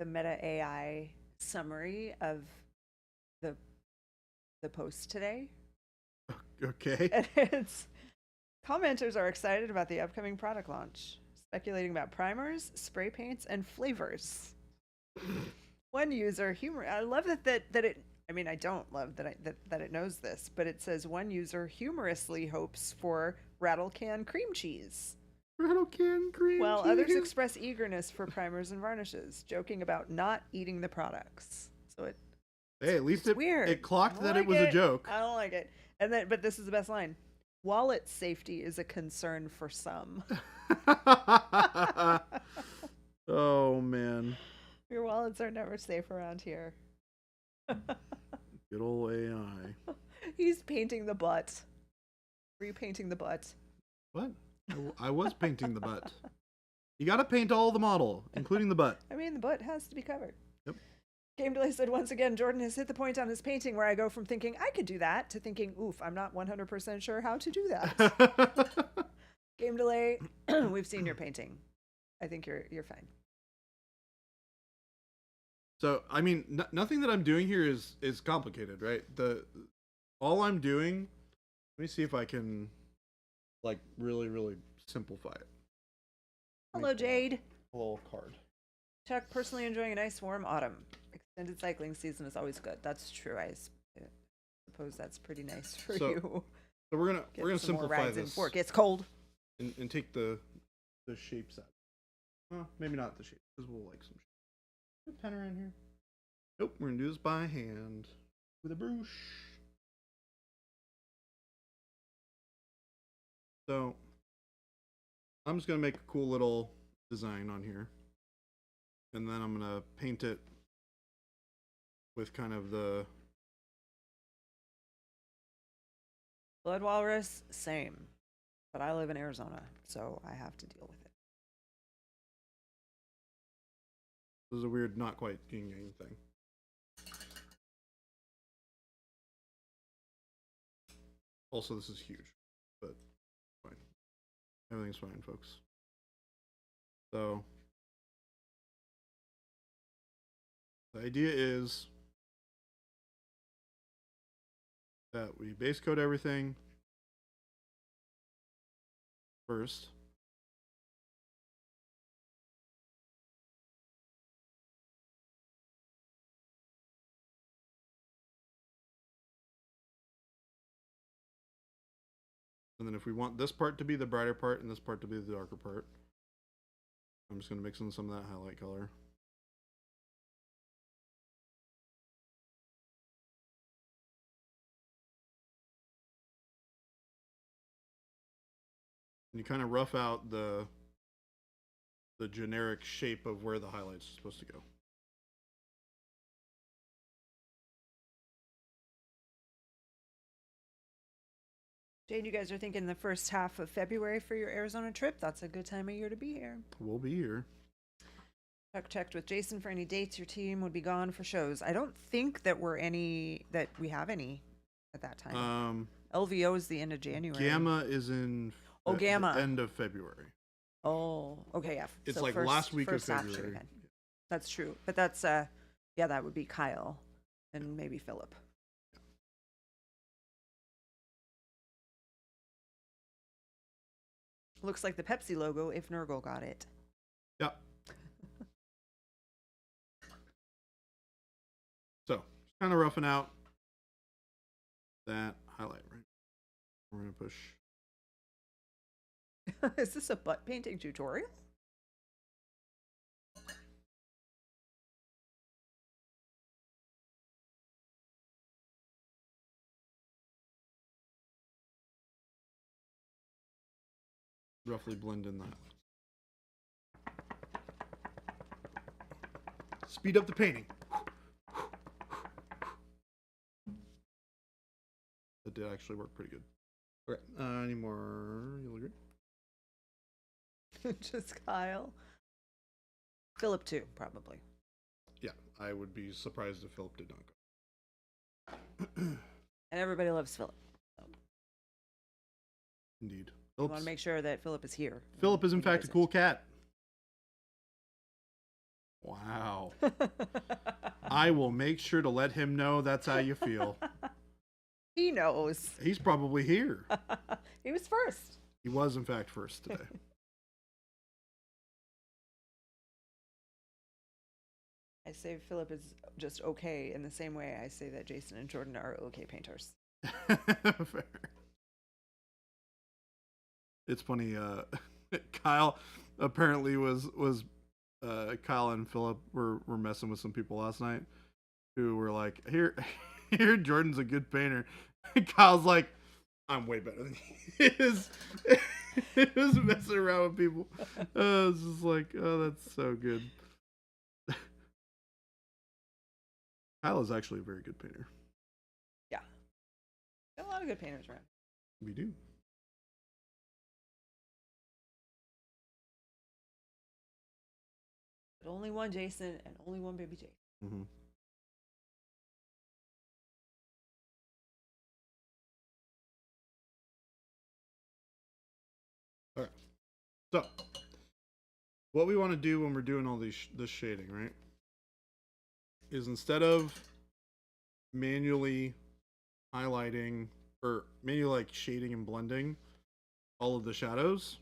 Meta AI summary of the post today. Okay. And it's commenters are excited about the upcoming product launch, speculating about primers, spray paints, and flavors. One user I love that it. I mean, I don't love that it knows this, but it says one user humorously hopes for rattle can cream cheese, Rattle can cream while cheese. others express eagerness for primers and varnishes, joking about not eating the products. So Hey, at least it's weird. it clocked I that like it was a joke. I don't like it. And then, but this is the best line. Wallet safety is a concern for some. Oh man. Your wallets are never safe around here. Good old AI. He's painting the butt. Repainting the butt. What? I was painting the butt. You gotta paint all the model, including the butt. I mean, the butt has to be covered. Yep. Game Delay said, once again, Jordan has hit the point on his painting where I go from thinking, I could do that, to thinking, oof, I'm not 100% sure how to do that. Game Delay, we've seen your painting. I think you're fine. So, I mean, nothing that I'm doing here is complicated, right? All I'm doing, let me see if I can, like, really simplify it. Hello, Jade. A little card. Chuck, personally enjoying a nice warm autumn. Extended cycling season is always good. That's true. I suppose that's pretty nice for you. So we're gonna some more simplify rides this before it gets cold. and take the shapes out. Well, maybe not the shapes, because we'll like some. A pen around here. Nope, we're gonna do this by hand with a brush. So I'm just gonna make a cool little design on here, and then I'm gonna paint it with kind of the Blood Walrus, same. But I live in Arizona, so I have to deal with it. This is a weird not quite yin yang thing. Also, this is huge, but fine. Everything's fine, folks. So the idea is that we base coat everything first. And then if we want this part to be the brighter part and this part to be the darker part, I'm just going to mix in some of that highlight color. And you kind of rough out the generic shape of where the highlight's supposed to go. Jane, you guys are thinking the first half of February for your Arizona trip. That's a good time of year to be here. We'll be here. Chuck checked with Jason for any dates your team would be gone for shows. I don't think that we have any at that time. LVO is the end of January. Gamma is in Gamma. The end of February. Oh, okay, yeah. It's so like last week of February. Okay. That's true. But that's yeah, that would be Kyle and maybe Philip. Looks like the Pepsi logo if Nurgle got it. Yep. So, kind of roughing out that highlight, right? We're going to push. Is this a butt painting tutorial? Roughly blend in that. Speed up the painting. That did actually work pretty good. Okay. Any more yellow green? Just Kyle. Philip too, probably. Yeah, I would be surprised if Philip did not go. And everybody loves Philip. So Indeed. we want to make sure that Philip is here. Philip is in fact a cool cat. Wow. I will make sure to let him know that's how you feel. He knows. He's probably here. He was first. He was in fact first today. I say Philip is just okay in the same way I say that Jason and Jordan are okay painters. Fair. It's funny, Kyle apparently was Kyle and Philip were messing with some people last night who were like, here Jordan's a good painter. And Kyle's like, I'm way better than he is. It was messing around with people. It's just like, oh, that's so good. Kyle is actually a very good painter. Yeah. Got a lot of good painters around. We do. But only one Jason and only one baby Jason. Mm-hmm. All right. So, what we want to do when we're doing all this shading, right, is instead of manually highlighting or manually like shading and blending all of the shadows,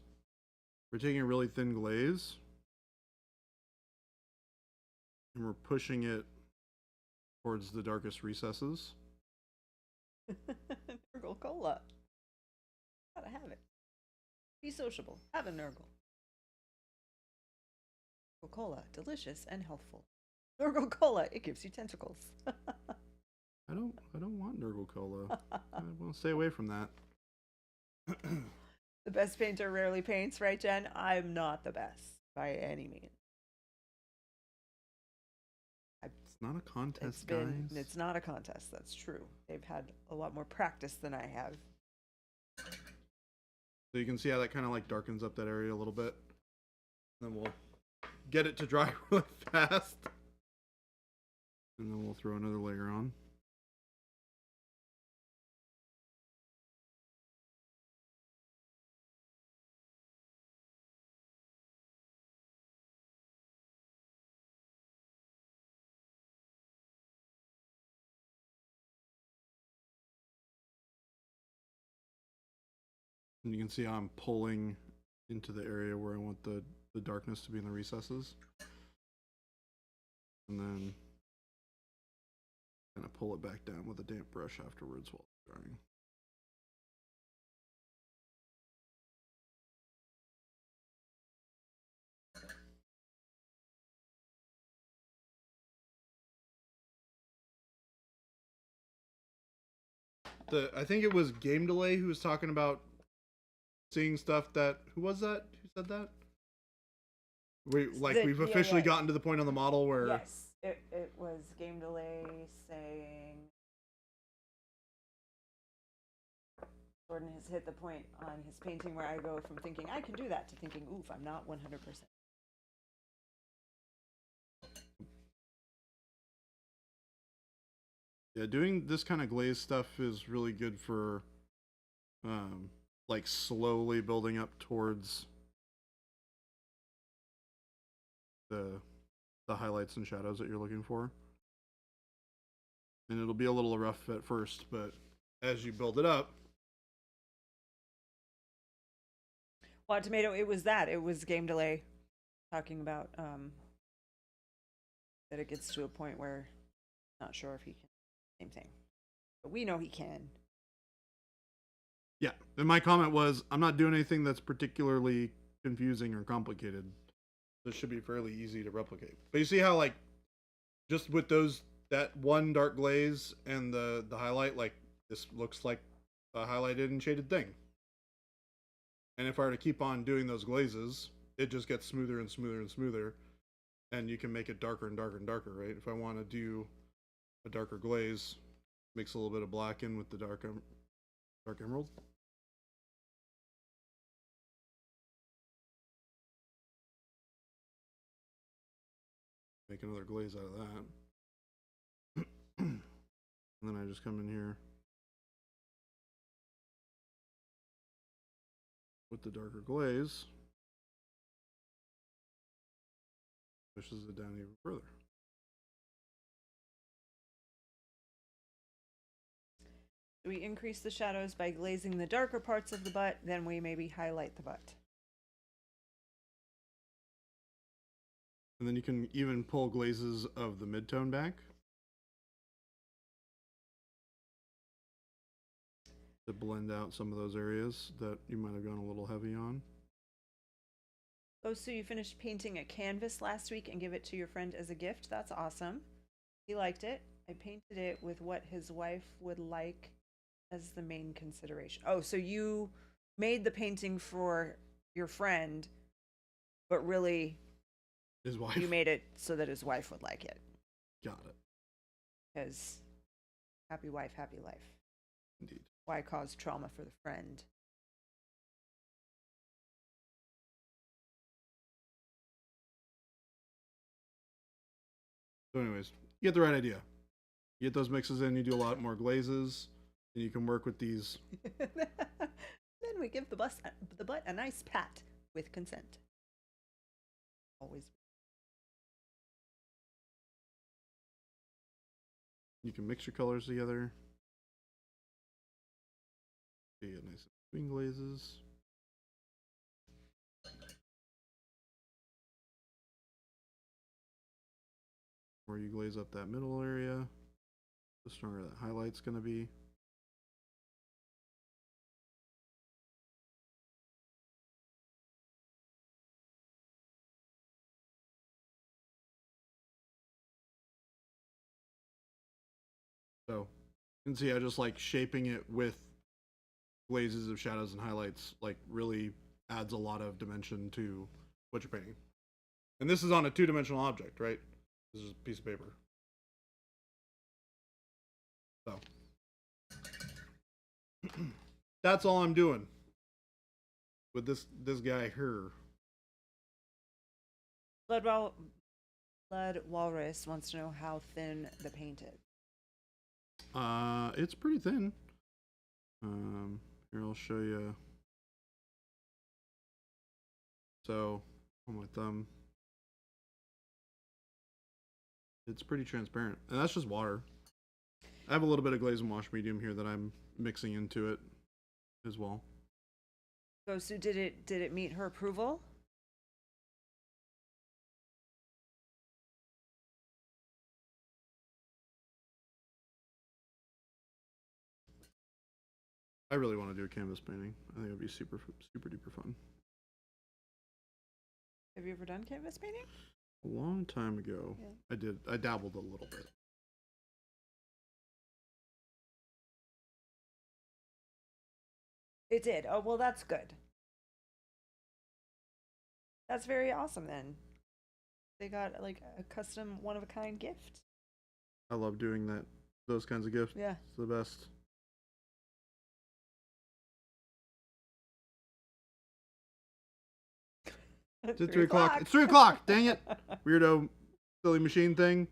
we're taking a really thin glaze and we're pushing it towards the darkest recesses. Nurgle Cola. Gotta have it. Be sociable. Have a Nurgle. Nurgle Cola. Delicious and healthful. Nurgle Cola. It gives you tentacles. I don't want Nurgle Cola. I want to stay away from that. The best painter rarely paints, right, Jen? I'm not the best by any means. It's not a contest, guys. It's not a contest. That's true. They've had a lot more practice than I have. So you can see how that kind of like darkens up that area a little bit. Then we'll get it to dry really fast. And then we'll throw another layer on. And you can see how I'm pulling into the area where I want the darkness to be in the recesses. And then kind of pull it back down with a damp brush afterwards while it's drying. I think it was Game Delay who was talking about seeing stuff that, who was that? Who said that? We've officially gotten to the point on the model where... Yes, it was Game Delay saying Jordan has hit the point on his painting where I go from thinking I can do that to thinking, oof, I'm not 100%. Yeah, doing this kind of glaze stuff is really good for like slowly building up towards the highlights and shadows that you're looking for. And it'll be a little rough at first, but as you build it up... Quad Tomato, it was that. It was Game Delay talking about that it gets to a point where not sure if he can. Same thing. But we know he can. Yeah, and my comment was, I'm not doing anything that's particularly confusing or complicated. This should be fairly easy to replicate. But you see how, like, just with that one dark glaze and the highlight, like, this looks like a highlighted and shaded thing. And if I were to keep on doing those glazes, it just gets smoother and smoother and smoother, and you can make it darker and darker and darker, right? If I want to do a darker glaze, mix a little bit of black in with the dark emerald. Make another glaze out of that. And then I just come in here with the darker glaze. Pushes it down even further. We increase the shadows by glazing the darker parts of the butt, then we maybe highlight the butt. And then you can even pull glazes of the midtone back to blend out some of those areas that you might have gone a little heavy on. Oh, so you finished painting a canvas last week and give it to your friend as a gift? That's awesome. He liked it. I painted it with what his wife would like as the main consideration. Oh, so you made the painting for your friend, but really His wife? you made it so that his wife would like it. Got it. Because happy wife, happy life. Indeed. Why cause trauma for the friend? So anyways, you get the right idea. You get those mixes in, you do a lot more glazes, and you can work with these. Then we give the butt a nice pat with consent. Always. You can mix your colors together. You get nice between glazes. Where you glaze up that middle area, the stronger that highlight's going to be. So you can see I just like shaping it with glazes of shadows and highlights, like really adds a lot of dimension to what you're painting. And this is on a two-dimensional object, right? This is a piece of paper. So that's all I'm doing with this guy here. Blood Walrus wants to know how thin the paint is. It's pretty thin. Here I'll show you. So on my thumb, it's pretty transparent, and that's just water. I have a little bit of glaze and wash medium here that I'm mixing into it as well. So did it meet her approval? I really want to do a canvas painting. I think it would be super duper fun. Have you ever done canvas painting? A long time ago, Yeah. I dabbled a little bit. It did. Oh, well, that's good. That's very awesome then. They got like a custom one of a kind gift. I love doing that. Those kinds of gifts. Yeah. It's the best. It's 3 o'clock. It's 3 o'clock. Dang it. Weirdo silly machine thing.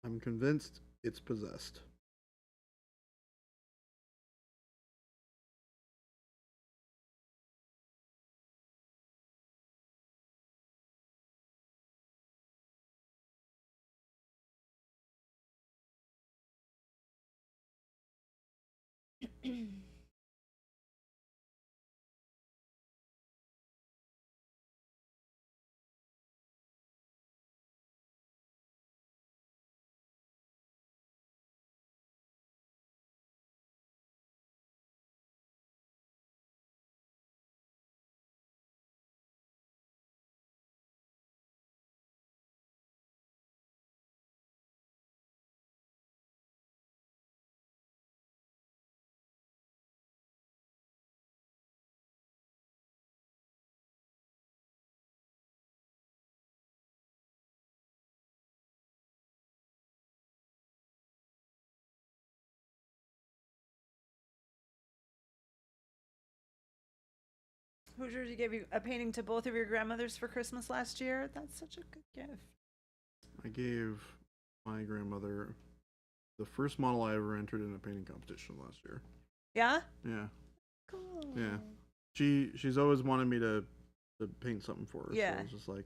I'm convinced it's possessed. Hoosiers, you gave you a painting to both of your grandmothers for Christmas last year. That's such a good gift. I gave my grandmother the first model I ever entered in a painting competition last year. Yeah? Yeah. Cool. Yeah. She's always wanted me to paint something for her. Yeah. So it's just like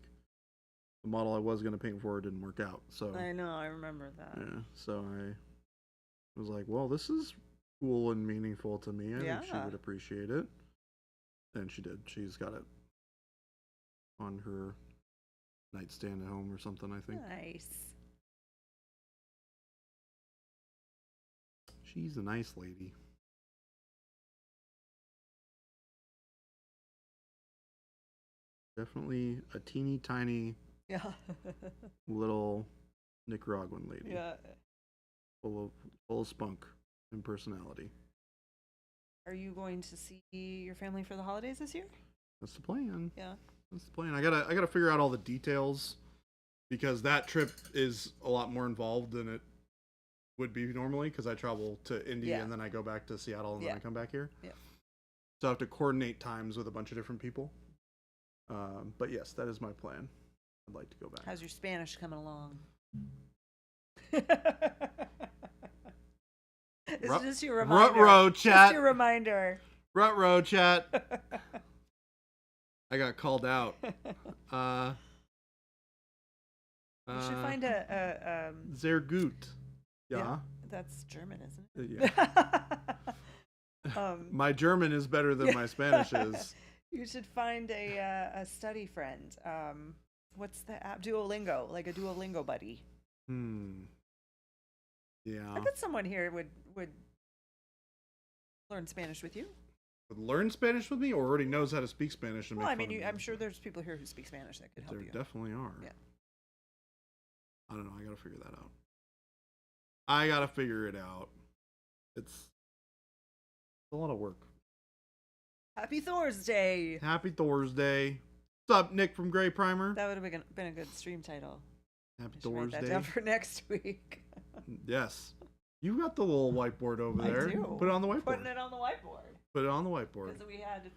the model I was gonna paint for her didn't work out. So I know, I remember that. yeah. So I was like, well, this is cool and meaningful to me. I think she Yeah. would appreciate it. And she did. She's got it on her nightstand at home or something, I think. Nice. She's a nice lady. Definitely a teeny tiny Yeah. little Nicaraguan lady. Yeah. Full of spunk and personality. Are you going to see your family for the holidays this year? That's the plan. Yeah. That's the plan. I gotta figure out all the details because that trip is a lot more involved than it would be normally because I travel to Indy Yeah. and then I go back to Seattle and Yeah. then I come back here. Yeah. So I have to coordinate times with a bunch of different people. But yes, that is my plan. I'd like to go back. How's your Spanish coming along? This is just your reminder. Ruh-roh, chat. Just your reminder. Ruh-roh, chat. I got called out. You should find a Sehr gut. Yeah. That's German, isn't Yeah. it? My German is better than my Spanish is. You should find a study friend. What's the app? Duolingo, like a Duolingo buddy. Yeah. I bet someone here would learn Spanish with you. Would learn Spanish with me or already knows how to speak Spanish and Well, make I fun mean, of me. I'm sure there's people here who speak Spanish that could help There you. definitely are. Yeah. I don't know. I gotta figure that out. I gotta figure it out. It's a lot of work. Happy Thursday. Happy Thursday. What's up, Nick from Gray Primer? That would have been a good stream title. Happy I should write that Thursday. down for next week. Yes. You got the little whiteboard over I there. do. Put it on the whiteboard. Putting it on the whiteboard. Put it on the whiteboard. Because we had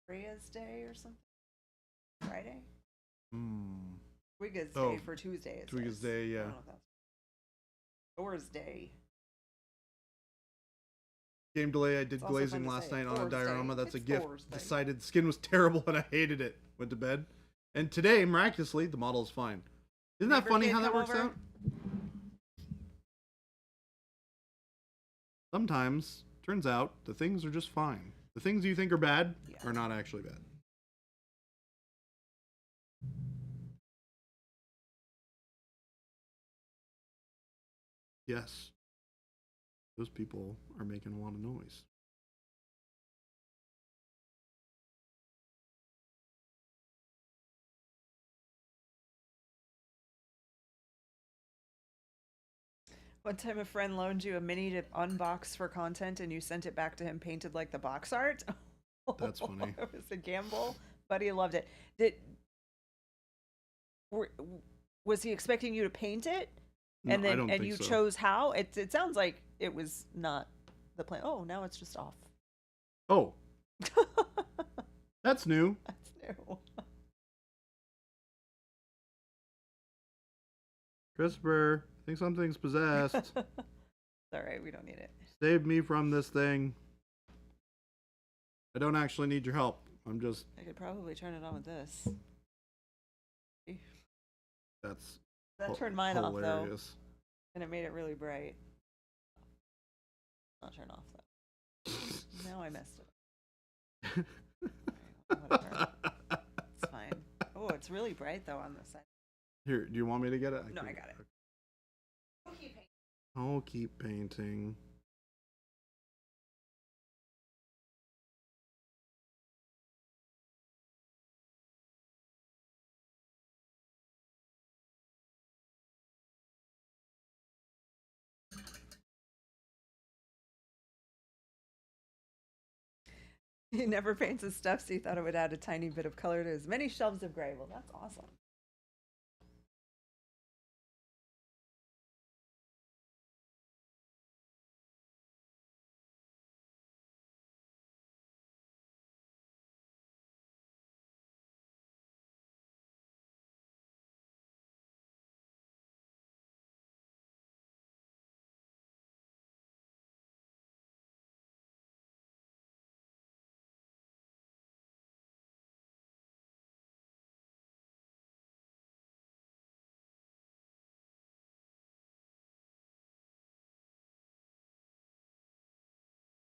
Freya's Day or something. Friday? Twiga's Oh, Day for Tuesday. Twiga's Day, yeah. I don't know if that's Thor's Day. Game delay. I did It's also fun glazing to last say. night on a Thursday. diorama. That's a It's gift. Thursday. Decided skin was terrible and I hated it. Went to bed. And today, miraculously, the model is fine. Isn't that Neighbor funny kid how that come works over? out? Sometimes, turns out, the things are just fine. The things you think are bad are not actually bad. Yes. Those people are making a lot of noise. One time a friend loaned you a mini to unbox for content and you sent it back to him painted like the box art. That's funny. It was a gamble, but he loved it. Was he expecting you to paint it? And No, I then don't think you so. chose how? It sounds like it was not the plan. Oh, now it's just off. Oh, that's new. That's new. Christopher, I think something's possessed. It's all right, we don't need it. Save me from this thing. I don't actually need your help. I'm just... I could probably turn it on with this. That's That turned mine off though, hilarious. and it made it really bright. Not turn off though. Now I messed it up. Whatever. It's fine. Oh, it's really bright though on this side. Here, do you want me to get it? No, I got it. I'll keep painting. He never paints his stuff, so he thought it would add a tiny bit of color to his many shelves of gray. Well, that's awesome.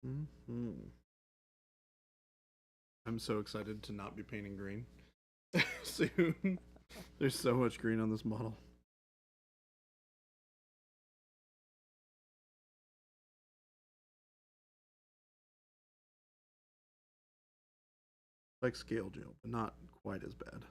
Mm-hmm. I'm so excited to not be painting green soon. There's so much green on this model. Like scale gel, but not quite as bad.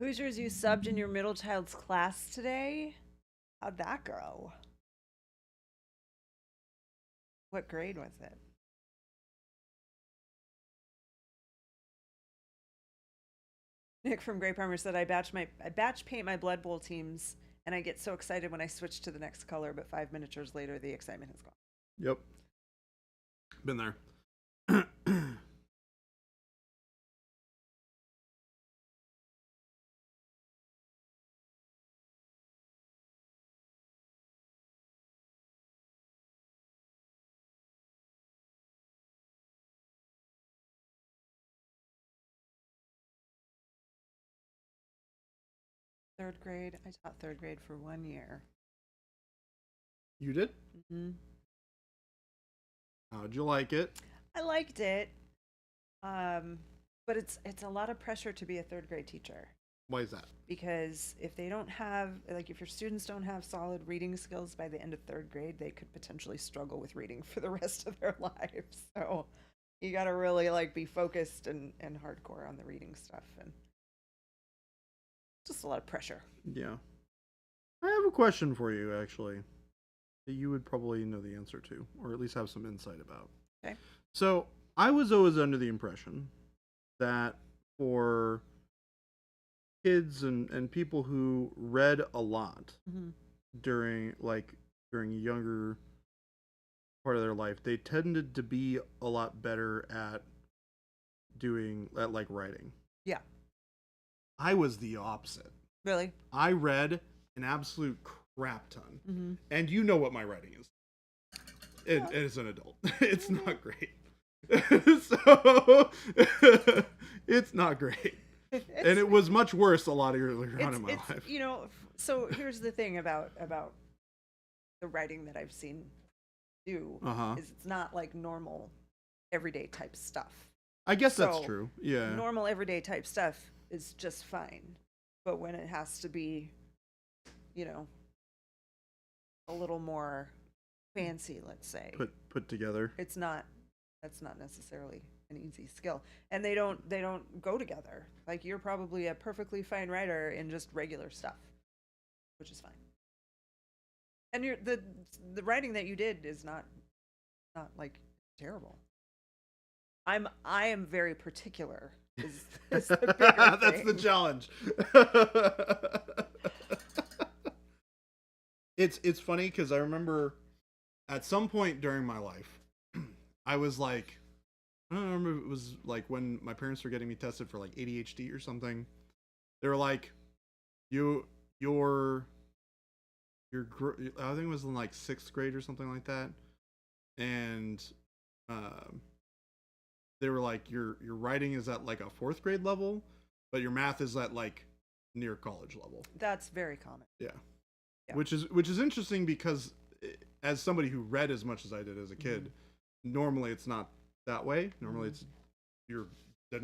Hoosiers, you subbed in your middle child's class today. How'd that go? What grade was it? Nick from Grey Primer said I batch paint my Blood Bowl teams, and I get so excited when I switch to the next color, but 5 miniatures later the excitement has gone. Yep. Been there. Third grade. I taught third grade for 1 year. You did? Mm-hmm. How'd you like it? I liked it, but it's a lot of pressure to be a third grade teacher. Why is that? Because if they don't have, like, if your students don't have solid reading skills by the end of third grade, they could potentially struggle with reading for the rest of their lives. So you got to really like be focused and hardcore on the reading stuff, and just a lot of pressure. Yeah. I have a question for you, actually, that you would probably know the answer to, or at least have some insight about. Okay. So I was always under the impression that for kids and people who read a lot Mm-hmm. during a younger part of their life, they tended to be a lot better at writing. Yeah. I was the opposite. Really? I read an absolute crap ton. Mm-hmm. And you know what my writing is. As an adult. It's not great. So it's not great. And it was much worse a lot earlier on in my life. You know, so here's the thing about the writing that I've seen do is it's not like normal everyday type stuff. I guess that's So, true. Yeah. Normal everyday type stuff is just fine. But when it has to be, you know, a little more fancy, let's say. put together. It's not, that's not necessarily an easy skill. And they don't go together. Like, you're probably a perfectly fine writer in just regular stuff, which is fine. And the writing that you did is not like terrible. I am very particular. Is the bigger That's thing. the challenge. It's funny because I remember at some point during my life, I was like, I don't remember if it was like when my parents were getting me tested for like ADHD or something. They were like, your I think it was in like 6th grade or something like that, and they were like, your writing is at like a 4th grade level, but your math is at like near college level. That's very common. Yeah. Yeah. Which is interesting because as somebody who read as much as I did as a kid, normally it's not that way. Normally it's you're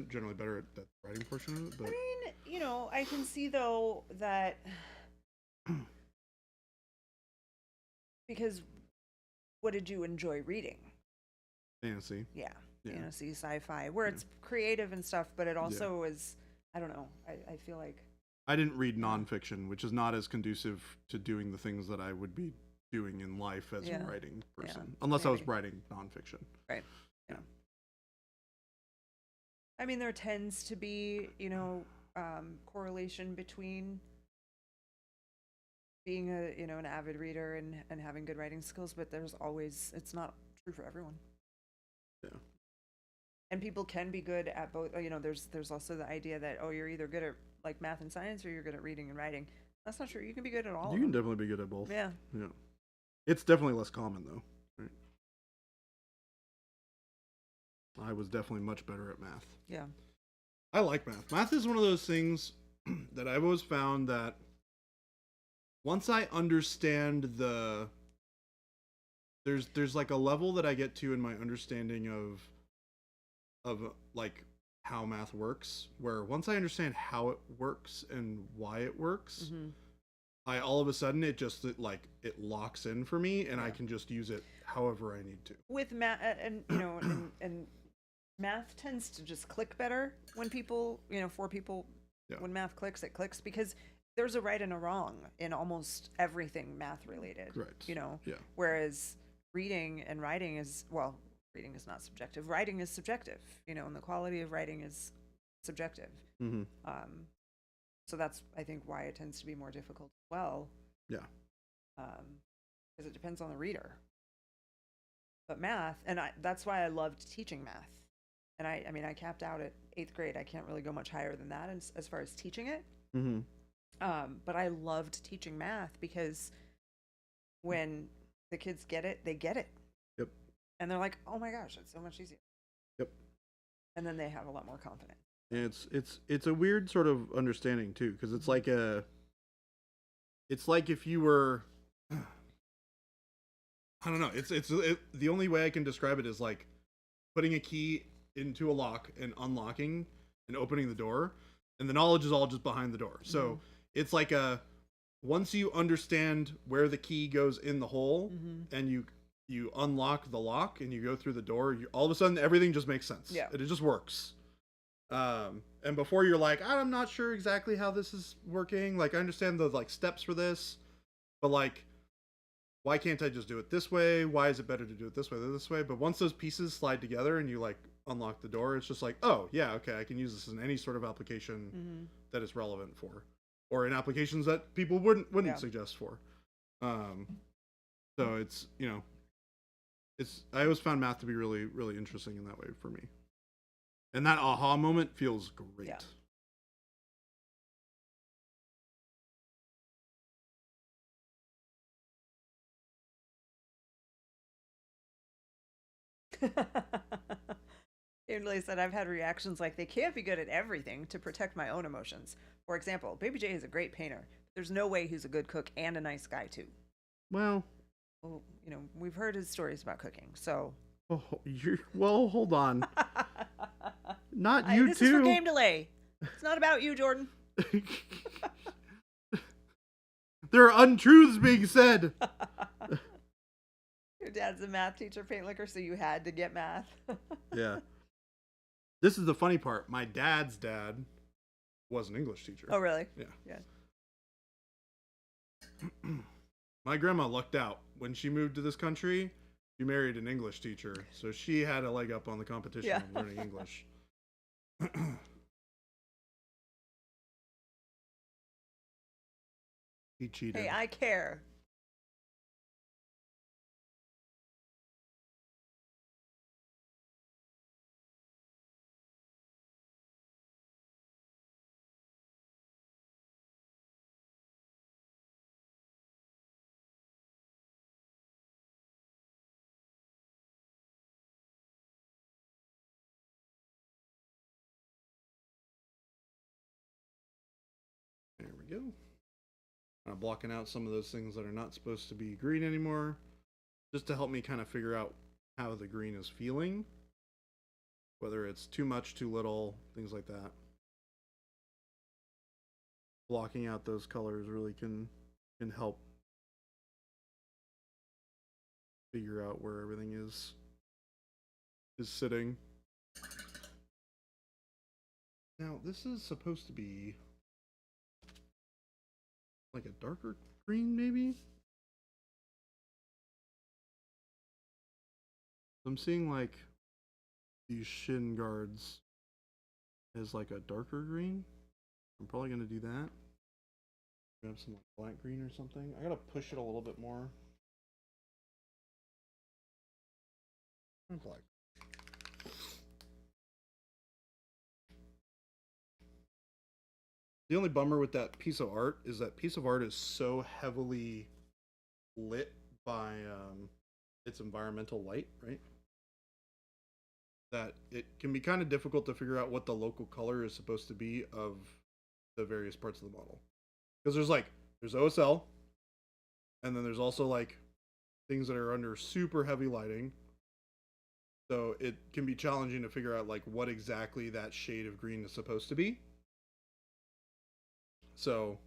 generally better at the writing portion of it. But I mean, you know, I can see though that because what did you enjoy reading? fantasy. Yeah. Yeah. Fantasy, sci-fi, where it's creative and stuff, but it also is, I don't know, I feel like I didn't read nonfiction, which is not as conducive to doing the things that I would be doing in life as a writing person, unless I was writing nonfiction. Right. Yeah. I mean, there tends to be, you know, correlation between being a, you know, an avid reader and having good writing skills, but there's always, it's not true for everyone. Yeah. And people can be good at both. You know, there's also the idea that, oh, you're either good at like math and science or you're good at reading and writing. That's not true. You can be good at all. You can definitely be good at both. Yeah. Yeah. It's definitely less common though. Right. I was definitely much better at math. Yeah. I like math. Math is one of those things that I've always found that once I understand there's like a level that I get to in my understanding of like how math works, where once I understand how it works and why it works, I all of a sudden it locks in for me, and I can just use it however I need to. With math, and you know, and math tends to just click better when people, you know, for people, when math clicks, it clicks because there's a right and a wrong in almost everything math related. Correct. You know. Yeah. Whereas reading and writing is, well, reading is not subjective. Writing is subjective, you know, and the quality of writing is subjective. Mm-hmm. So that's, I think, why it tends to be more difficult as well. Yeah. Because it depends on the reader. But math, and that's why I loved teaching math. And I mean, I capped out at 8th grade. I can't really go much higher than that as far as teaching it. Mm-hmm. But I loved teaching math because when the kids get it, they get it. Yep. And they're like, oh my gosh, it's so much easier. Yep. And then they have a lot more confidence. And it's a weird sort of understanding too, because it's like if you were, I don't know, the only way I can describe it is like putting a key into a lock and unlocking and opening the door, and the knowledge is all just behind the door. So it's like once you understand where the key goes in the hole, and you unlock the lock and you go through the door, all of a sudden everything just makes sense. Yeah. It just works. And before you're like, I'm not sure exactly how this is working. Like, I understand the like steps for this, but like, why can't I just do it this way? Why is it better to do it this way than this way? But once those pieces slide together and you like unlock the door, it's just like, oh yeah, okay, I can use this in any sort of application that is relevant for, or in applications that people wouldn't suggest for. So it's, you know, I always found math to be really, really interesting in that way for me. And that aha moment feels great. Yeah. Kimberly said, I've had reactions like, they can't be good at everything to protect my own emotions. For example, Baby J is a great painter. There's no way he's a good cook and a nice guy, too. Well, you know, we've heard his stories about cooking, so. Well, hold on. Not you, this too. This is for game delay. It's not about you, Jordan. There are untruths being said. dad's a math teacher, paint liquor, so you had to get math. Yeah. This is the funny part. My dad's dad was an English teacher. Oh, really? Yeah. Yeah. My grandma lucked out. When she moved to this country, she married an English teacher, so she had a leg up on the competition of learning English. He cheated. Hey, I care. There we go. Blocking out some of those things that are not supposed to be green anymore, just to help me kind of figure out how the green is feeling, whether it's too much, too little, things like that. Blocking out those colors really can help figure out where everything is sitting. Now, this is supposed to be like a darker green, maybe? I'm seeing like these shin guards as like a darker green. I'm probably gonna do that. Grab some like black green or something. I gotta push it a little bit more. Black. The only bummer with that piece of art is that piece of art is so heavily lit by its environmental light, right? That it can be kind of difficult to figure out what the local color is supposed to be of the various parts of the model. Because there's OSL, and then there's also like things that are under super heavy lighting. So it can be challenging to figure out like what exactly that shade of green is supposed to be. So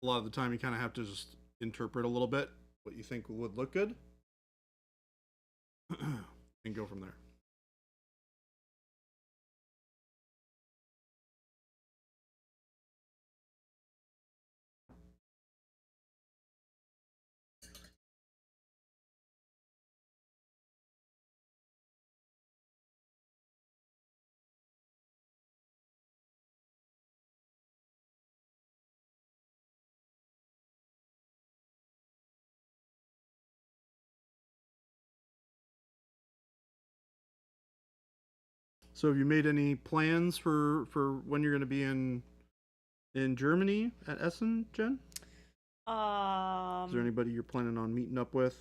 a lot of the time you kind of have to just interpret a little bit what you think would look good and go from there. So have you made any plans for when you're going to be in Germany at Essen, Jen? Is there anybody you're planning on meeting up with?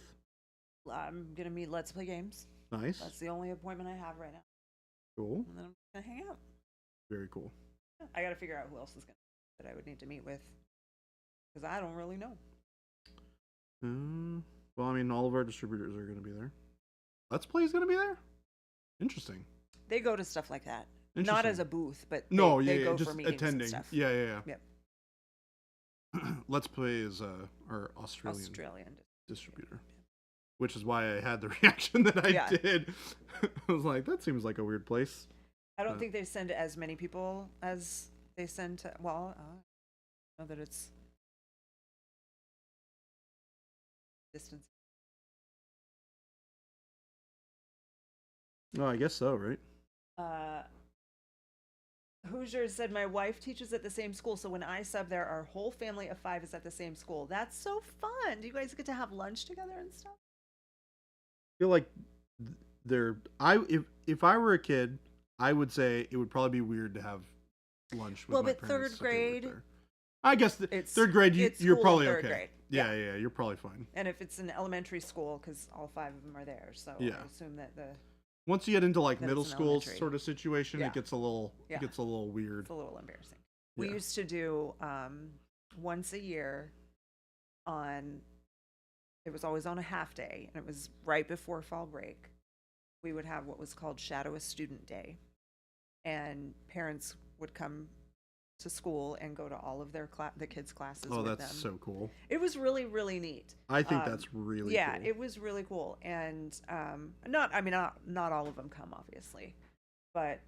I'm gonna meet Let's Play Games. Nice. That's the only appointment I have right now. Cool. And then I'm gonna hang out. Very cool. I gotta figure out who else is gonna that I would need to meet with, because I don't really know. Well, I mean, all of our distributors are going to be there. Let's Play is going to be there. Interesting. They go to stuff like that, not as a booth, but they go just for meetings attending. and stuff. Yeah. Yep. Let's Play is our Australian distributor, which is why I had the reaction that I did. I was like, that seems like a weird place. I don't think they send as many people as they send to. Well, I know that it's distance. Oh, I guess so, right? Hoosier said, my wife teaches at the same school, so when I sub there, our whole family of 5 is at the same school. That's so fun. Do you guys get to have lunch together and stuff? I feel like if I were a kid, I would say it would probably be weird to have lunch with my but parents. third grade, I guess third grade, you're probably okay. Grade. Yeah, you're probably fine. And if it's an elementary school, because all 5 of them are there, so I assume that once you get into like middle school sort of situation, it gets a little weird. It's a little embarrassing. We used to do once a year it was always on a half day, and it was right before fall break. We would have what was called Shadow a Student Day, and parents would come to school and go to all of the kids' classes Oh, with that's them. so cool. It was really, really neat. I think that's really yeah, cool. it was really cool. And not all of them come, obviously, but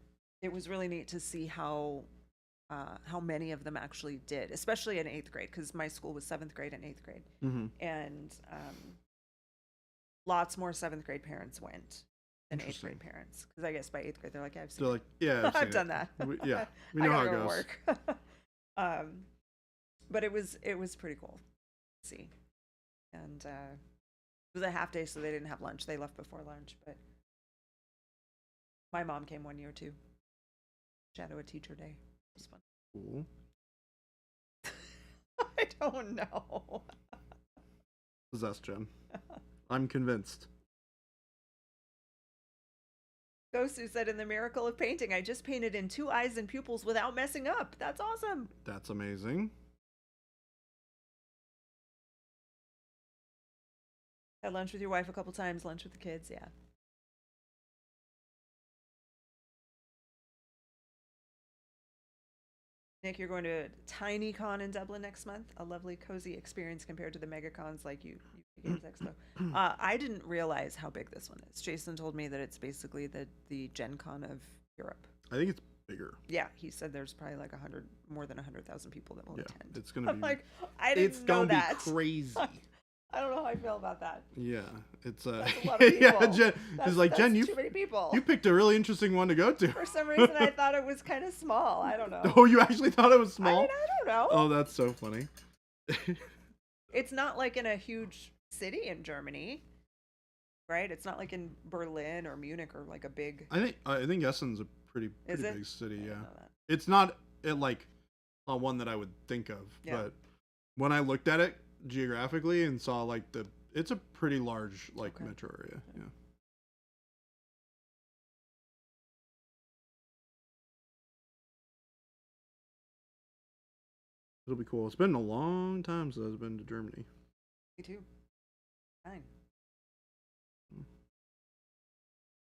it was really neat to see how many of them actually did, especially in 8th grade, because my school was 7th grade and 8th grade, Mm-hmm. and lots more 7th grade parents went than 8th Interesting. grade parents, because I guess by 8th grade they're like, yeah, I've seen So it. like, yeah, I've I've seen done it. that. Yeah, we I know how gotta it go to goes. work. But it was pretty cool to see, and it was a half day, so they didn't have lunch. They left before lunch, but my mom came one year too. Shadow a teacher day. It was fun. Cool. I don't know. Possess Jen. I'm convinced. Gosu said in the miracle of painting, I just painted in 2 eyes and pupils without messing up. That's awesome. That's amazing. Had lunch with your wife a couple times, lunch with the kids, yeah. Nick, you're going to a tiny con in Dublin next month. A lovely, cozy experience compared to the mega cons like you Games Expo. I didn't realize how big this one is. Jason told me that it's basically the Gen Con of Europe. I think it's bigger. Yeah, he said there's probably like more than 100,000 people that will Yeah, attend. it's gonna I'm be like, I didn't it's know gonna that. be crazy. I don't know how I feel about that. Yeah, it's That's a lot of people. yeah. Jen is like, Jen, That's too many people. you picked a really interesting one to go to. For some reason, I thought it was kind of small. I don't know. Oh, you actually thought it was small? I mean, I don't know. Oh, that's so funny. It's not like in a huge city in Germany, right? It's not like in Berlin or Munich or like a big. I think Essen's a pretty Is it? big city. I didn't Yeah, know that. it's not like one that I would think of, Yeah. but when I looked at it geographically and saw like it's a pretty large like Okay. metro area. Yeah. It'll be cool. It's been a long time since I've been to Germany. Me too. Fine.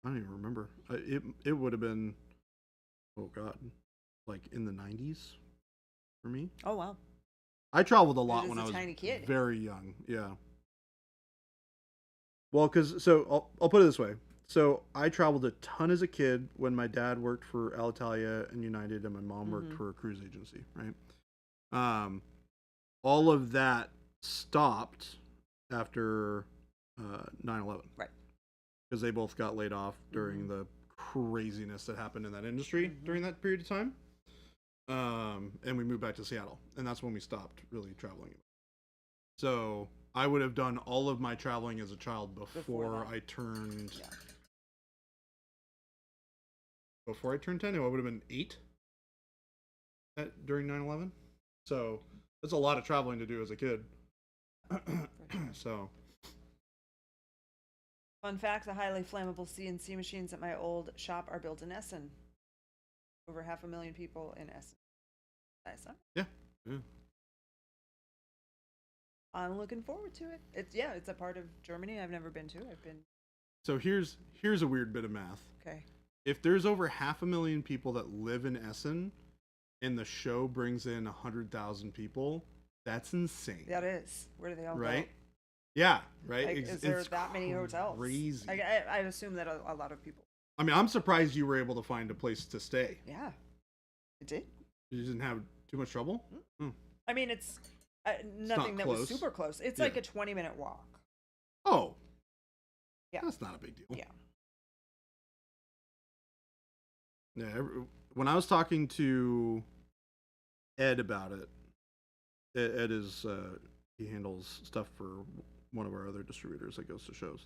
I don't even remember. It would have been, oh god, like in the 90s for me. Oh wow. I traveled a lot As when a I was tiny kid. very young. Yeah. Well, I'll put it this way. So I traveled a ton as a kid when my dad worked for Alitalia and United, and my mom worked for a cruise agency. Right. All of that stopped after 9/11. Right. Because they both got laid off during the craziness that happened in that industry during that period of time. And we moved back to Seattle, and that's when we stopped really traveling. So I would have done all of my traveling as a child before I turned. Yeah. Before I turned 10, I would have been 8 during 9/11. So that's a lot of traveling to do as a kid. So. Fun fact: the highly flammable CNC machines at my old shop are built in Essen. Over 500,000 people in Essen. Nice, huh? Yeah. I'm looking forward to it. It's a part of Germany I've never been to. I've been. So here's a weird bit of math. Okay. If there's over 500,000 people that live in Essen, and the show brings in 100,000 people, that's insane. That is. Where do they all go? Right? Yeah. Right. Like, is there that many hotels? Crazy. I assume that a lot of people. I mean, I'm surprised you were able to find a place to stay. Yeah. It did. You didn't have too much trouble. I mean, it's nothing that was close. super close. It's Yeah. like a 20-minute walk. Oh. Yeah. That's not a big deal. Yeah. Yeah. When I was talking to Ed about it, Ed is he handles stuff for one of our other distributors that goes to shows.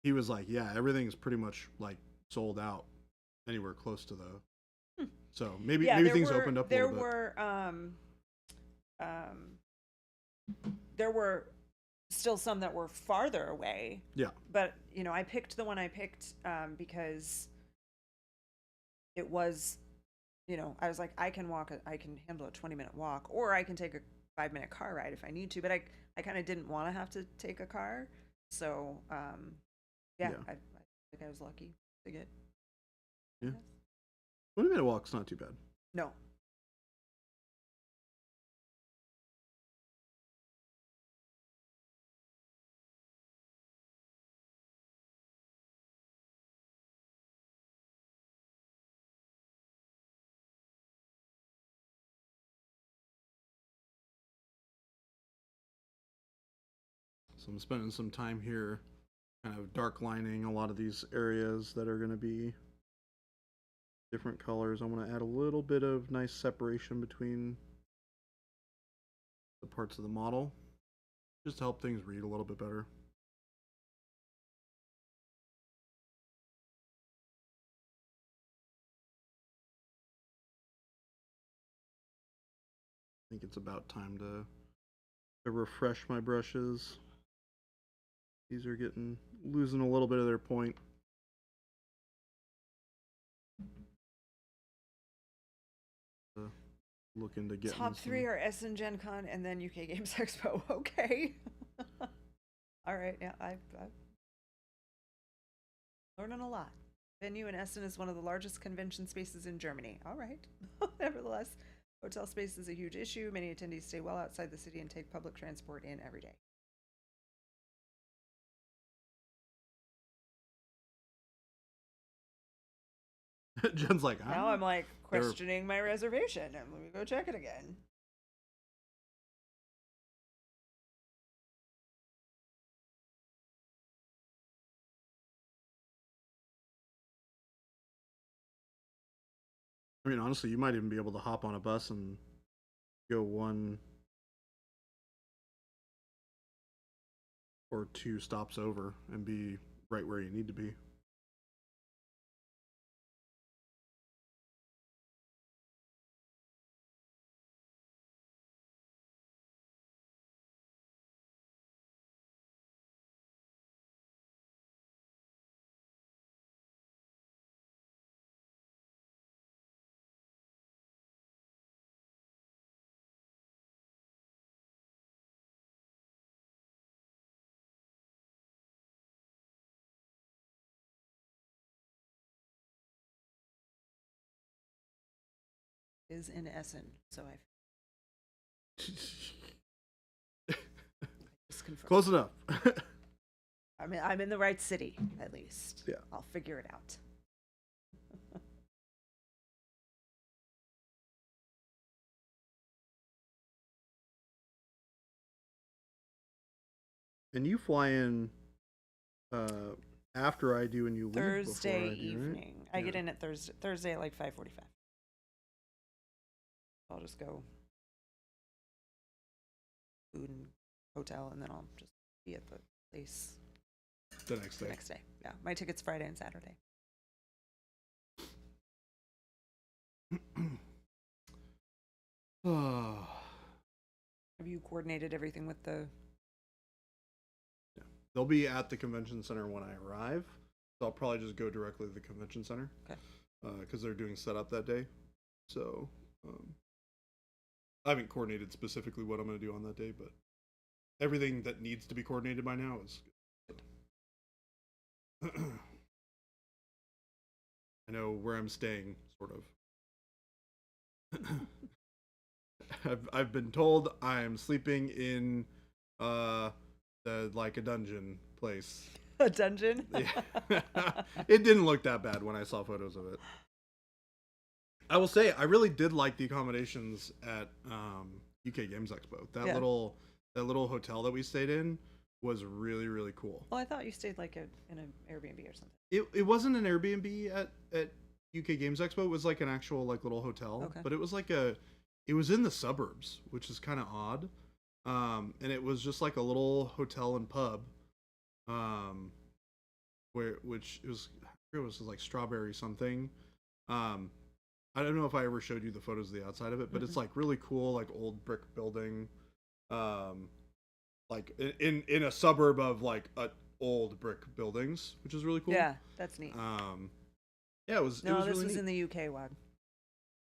He was like, "Yeah, everything's pretty much like sold out anywhere close to the." So maybe things opened up a little bit. There were still some that were farther away. Yeah. But I picked the one I picked because it was, I was like, I can handle a 20-minute walk, or I can take a 5-minute car ride if I need to. But I kind of didn't want to have to take a car, so Yeah. I think I was lucky to get. Yeah. 20-minute walk's not too bad. No. So I'm spending some time here kind of dark lining a lot of these areas that are going to be different colors. I want to add a little bit of nice separation between the parts of the model just to help things read a little bit better. I think it's about time to refresh my brushes. These are losing a little bit of their point. Look into getting Top 3 are Essen Gen Con and then UK Games Expo. Okay. All right. Yeah, I've learning a lot. Venue in Essen is one of the largest convention spaces in Germany. All right. Nevertheless, hotel space is a huge issue. Many attendees stay well outside the city and take public transport in every day. Jen's like, now I'm like questioning my reservation and let me go check it again. I mean, honestly, you might even be able to hop on a bus and go 1 or 2 stops over and be right where you need to be. Is in Essen, so I just confirm. Close enough. I'm in the right city at least. Yeah. I'll figure it out. And you fly in after I do, and you leave Thursday before I do, evening. right? I get in at Thursday at like 5:45. I'll just go food and hotel, and then I'll just be at the place The next the day. next day. Yeah, my ticket's Friday and Saturday. Have you coordinated everything with the? Yeah. They'll be at the convention center when I arrive. So I'll probably just go directly to the convention center. Okay. Because they're doing setup that day. So I haven't coordinated specifically what I'm going to do on that day, but everything that needs to be coordinated by now is good. I know where I'm staying, sort of. I've been told I'm sleeping in like a dungeon place. A dungeon? Yeah. It didn't look that bad when I saw photos of it. I will say I really did like the accommodations at UK Games Expo. That little hotel that we stayed in was really, really cool. Well, I thought you stayed like in an Airbnb or something. It wasn't an Airbnb at UK Games Expo. It was like an actual like little hotel. Okay. But it was like it was in the suburbs, which is kind of odd. And it was just like a little hotel and pub. Which it was like strawberry something. I don't know if I ever showed you the photos of the outside of it, but it's like really cool, like old brick building, like in a suburb of like old brick buildings, which is really cool. Yeah, that's neat. Yeah, it was. No, it was this really was neat. in the UK, Wad.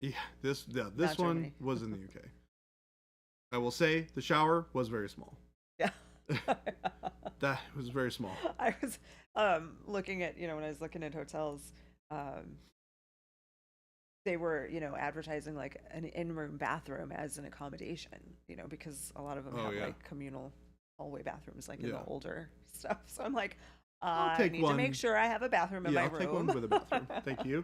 Yeah, this Not one Germany. was in the UK. I will say the shower was very small. Yeah. That was very small. I was looking at, when I was looking at hotels, they were, advertising like an in-room bathroom as an accommodation, because a lot of them Oh, have yeah. like communal hallway bathrooms, like in the Yeah. older stuff. So I'm like, I'll I take need to make one. sure I have a bathroom in Yeah, my I'll room. take one with a bathroom. Thank you.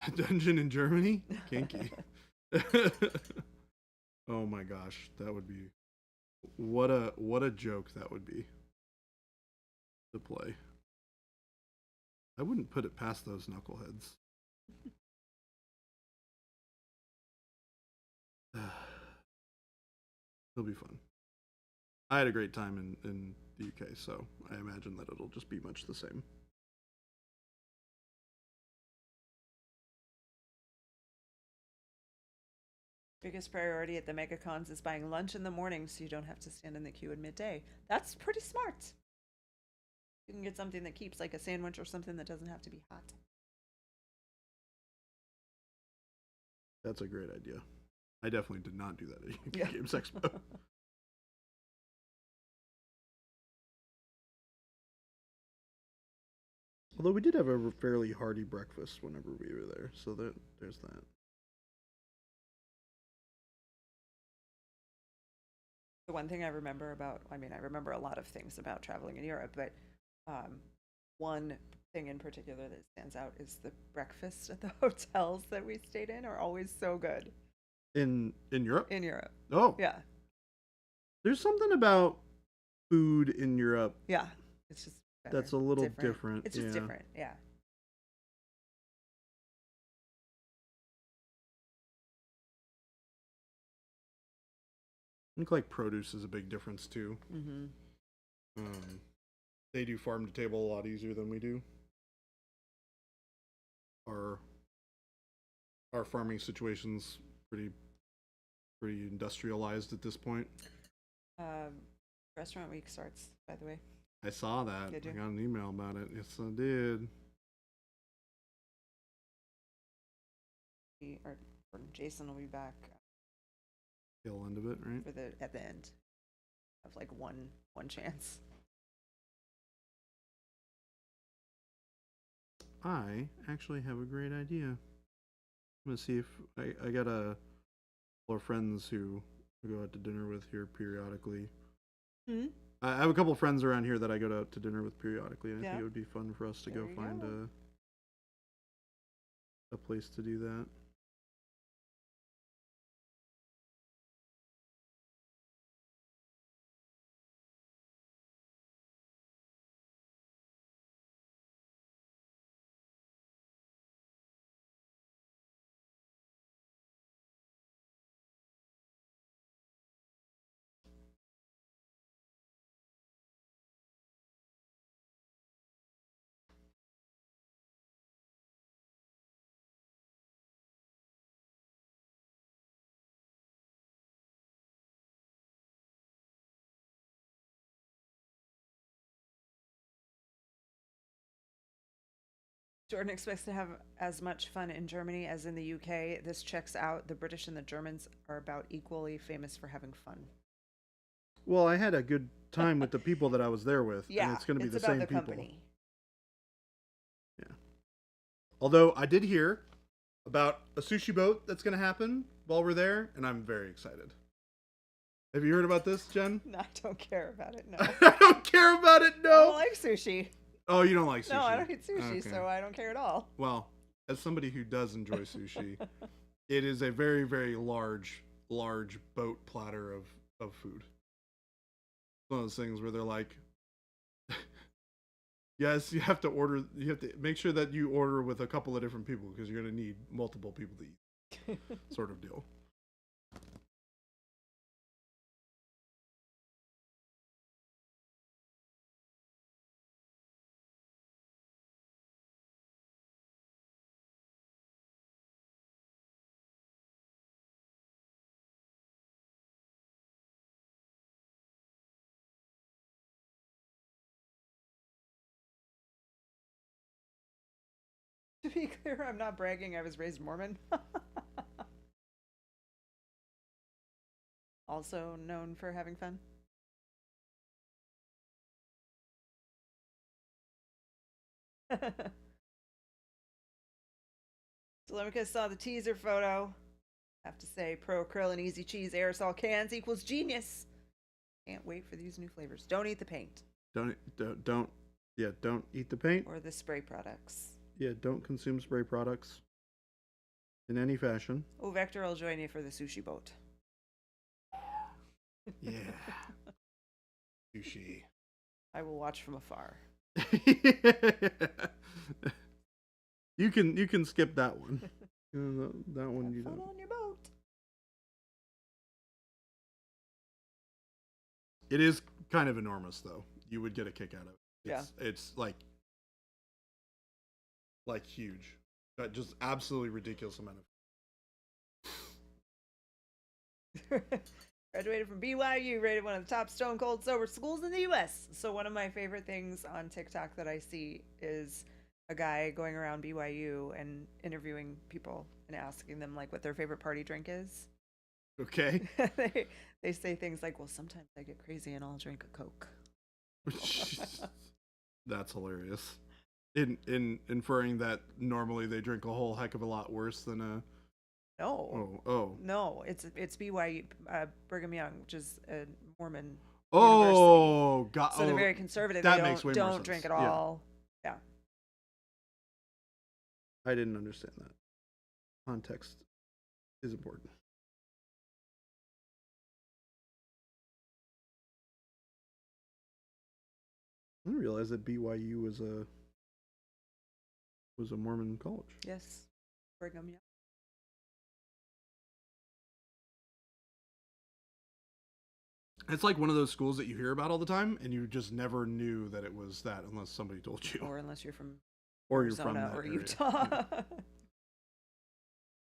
A dungeon in Germany? Kinky. Oh my gosh, that would be what a joke that would be to play. I wouldn't put it past those knuckleheads. It'll be fun. I had a great time in the UK, so I imagine that it'll just be much the same. Biggest priority at the megacons is buying lunch in the morning so you don't have to stand in the queue at midday. That's pretty smart. You can get something that keeps, like a sandwich or something that doesn't have to be hot. That's a great idea. I definitely did not do that at Yeah. Games Expo. Although we did have a fairly hearty breakfast whenever we were there, so there's that. The one thing I remember I remember a lot of things about traveling in Europe, but one thing in particular that stands out is the breakfast at the hotels that we stayed in are always so good In Europe? in Europe. Oh, Yeah. there's something about food in Europe Yeah. It's just better. that's a little different. It's just yeah. different. Yeah. I think like produce is a big difference too. Mm-hmm. They do farm to table a lot easier than we do. Our our farming situation's pretty industrialized at this point. Restaurant week starts, by the way. I saw that. Did you? I got an email about it. Yes, I did. Or Jason will be back Tail end of it, right? for at the end of like one chance. I actually have a great idea. I'm gonna see if I got a couple of friends who I go out to dinner with here periodically. Hmm. I have a couple of friends around here that I go out to dinner with periodically, and I Yeah. think it would be fun for us to There go you find go. a place to do that. Jordan expects to have as much fun in Germany as in the UK. This checks out. The British and the Germans are about equally famous for having fun. Well, I had a good time with the people that I was there with, Yeah, and it's going to be the about same the people. company. Yeah. Although I did hear about a sushi boat that's going to happen while we're there, and I'm very excited. Have you heard about this, Jen? No, I don't care about it. No, I don't care about it. I No. don't like sushi. Oh, you don't like sushi? No, I don't eat sushi, Okay. so I don't care at all. Well, as somebody who does enjoy sushi, it is a very, very large boat platter of food. One of those things where they're like, yes, you have to make sure that you order with a couple of different people because you're going to need multiple people to eat, sort of deal. To be clear, I'm not bragging. I was raised Mormon. Also known for having fun. Telemachus saw the teaser photo. Have to say, Pro Acryl and Easy Cheese aerosol cans equals genius. Can't wait for these new flavors. Don't eat the paint Don't eat the paint. or the spray products. Yeah, don't consume spray products in any fashion. Oh, Vector will join you for the sushi boat. Yeah. Sushi. I will watch from afar. You can skip that one. That one you Have fun don't. on your boat. It is kind of enormous, though. You would get a kick out of it. It's like huge. Just absolutely ridiculous amount of. Graduated from BYU, rated one of the top stone cold sober schools in the U.S. So one of my favorite things on TikTok that I see is a guy going around BYU and interviewing people and asking them like what their favorite party drink is. Okay. they say things like, "Well, sometimes I get crazy and I'll drink a Coke." That's hilarious. In inferring that normally they drink a whole heck of a lot worse than a. No. Oh. No, it's BYU, Brigham Young, which is a Mormon Oh, university. God. So they're very conservative. That They makes way more don't sense. drink at Yeah. all. Yeah. I didn't understand that. Context is important. I didn't realize that BYU was a Mormon college. Yes. Brigham Young. It's like one of those schools that you hear about all the time, and you just never knew that it was that unless somebody told you. Or unless you're from Or Arizona you're from that or area. Utah. Yeah.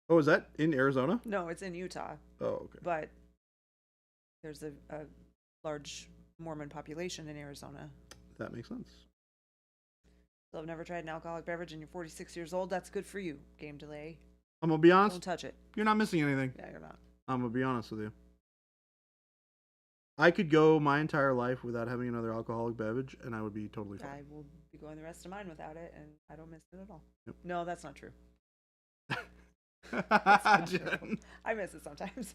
Oh, is that in Arizona? No, it's in Utah. Oh, okay. But there's a large Mormon population in Arizona. That makes sense. So I've never tried an alcoholic beverage and you're 46 years old. That's good for you. Game delay. I'm gonna be honest. Don't touch it. You're not missing anything. Yeah, you're not. I'm gonna be honest with you. I could go my entire life without having another alcoholic beverage, and I would be totally fine. I will be going the rest of mine without it, and I don't miss it at all. Yep. No, that's not true. Jen. I miss it sometimes.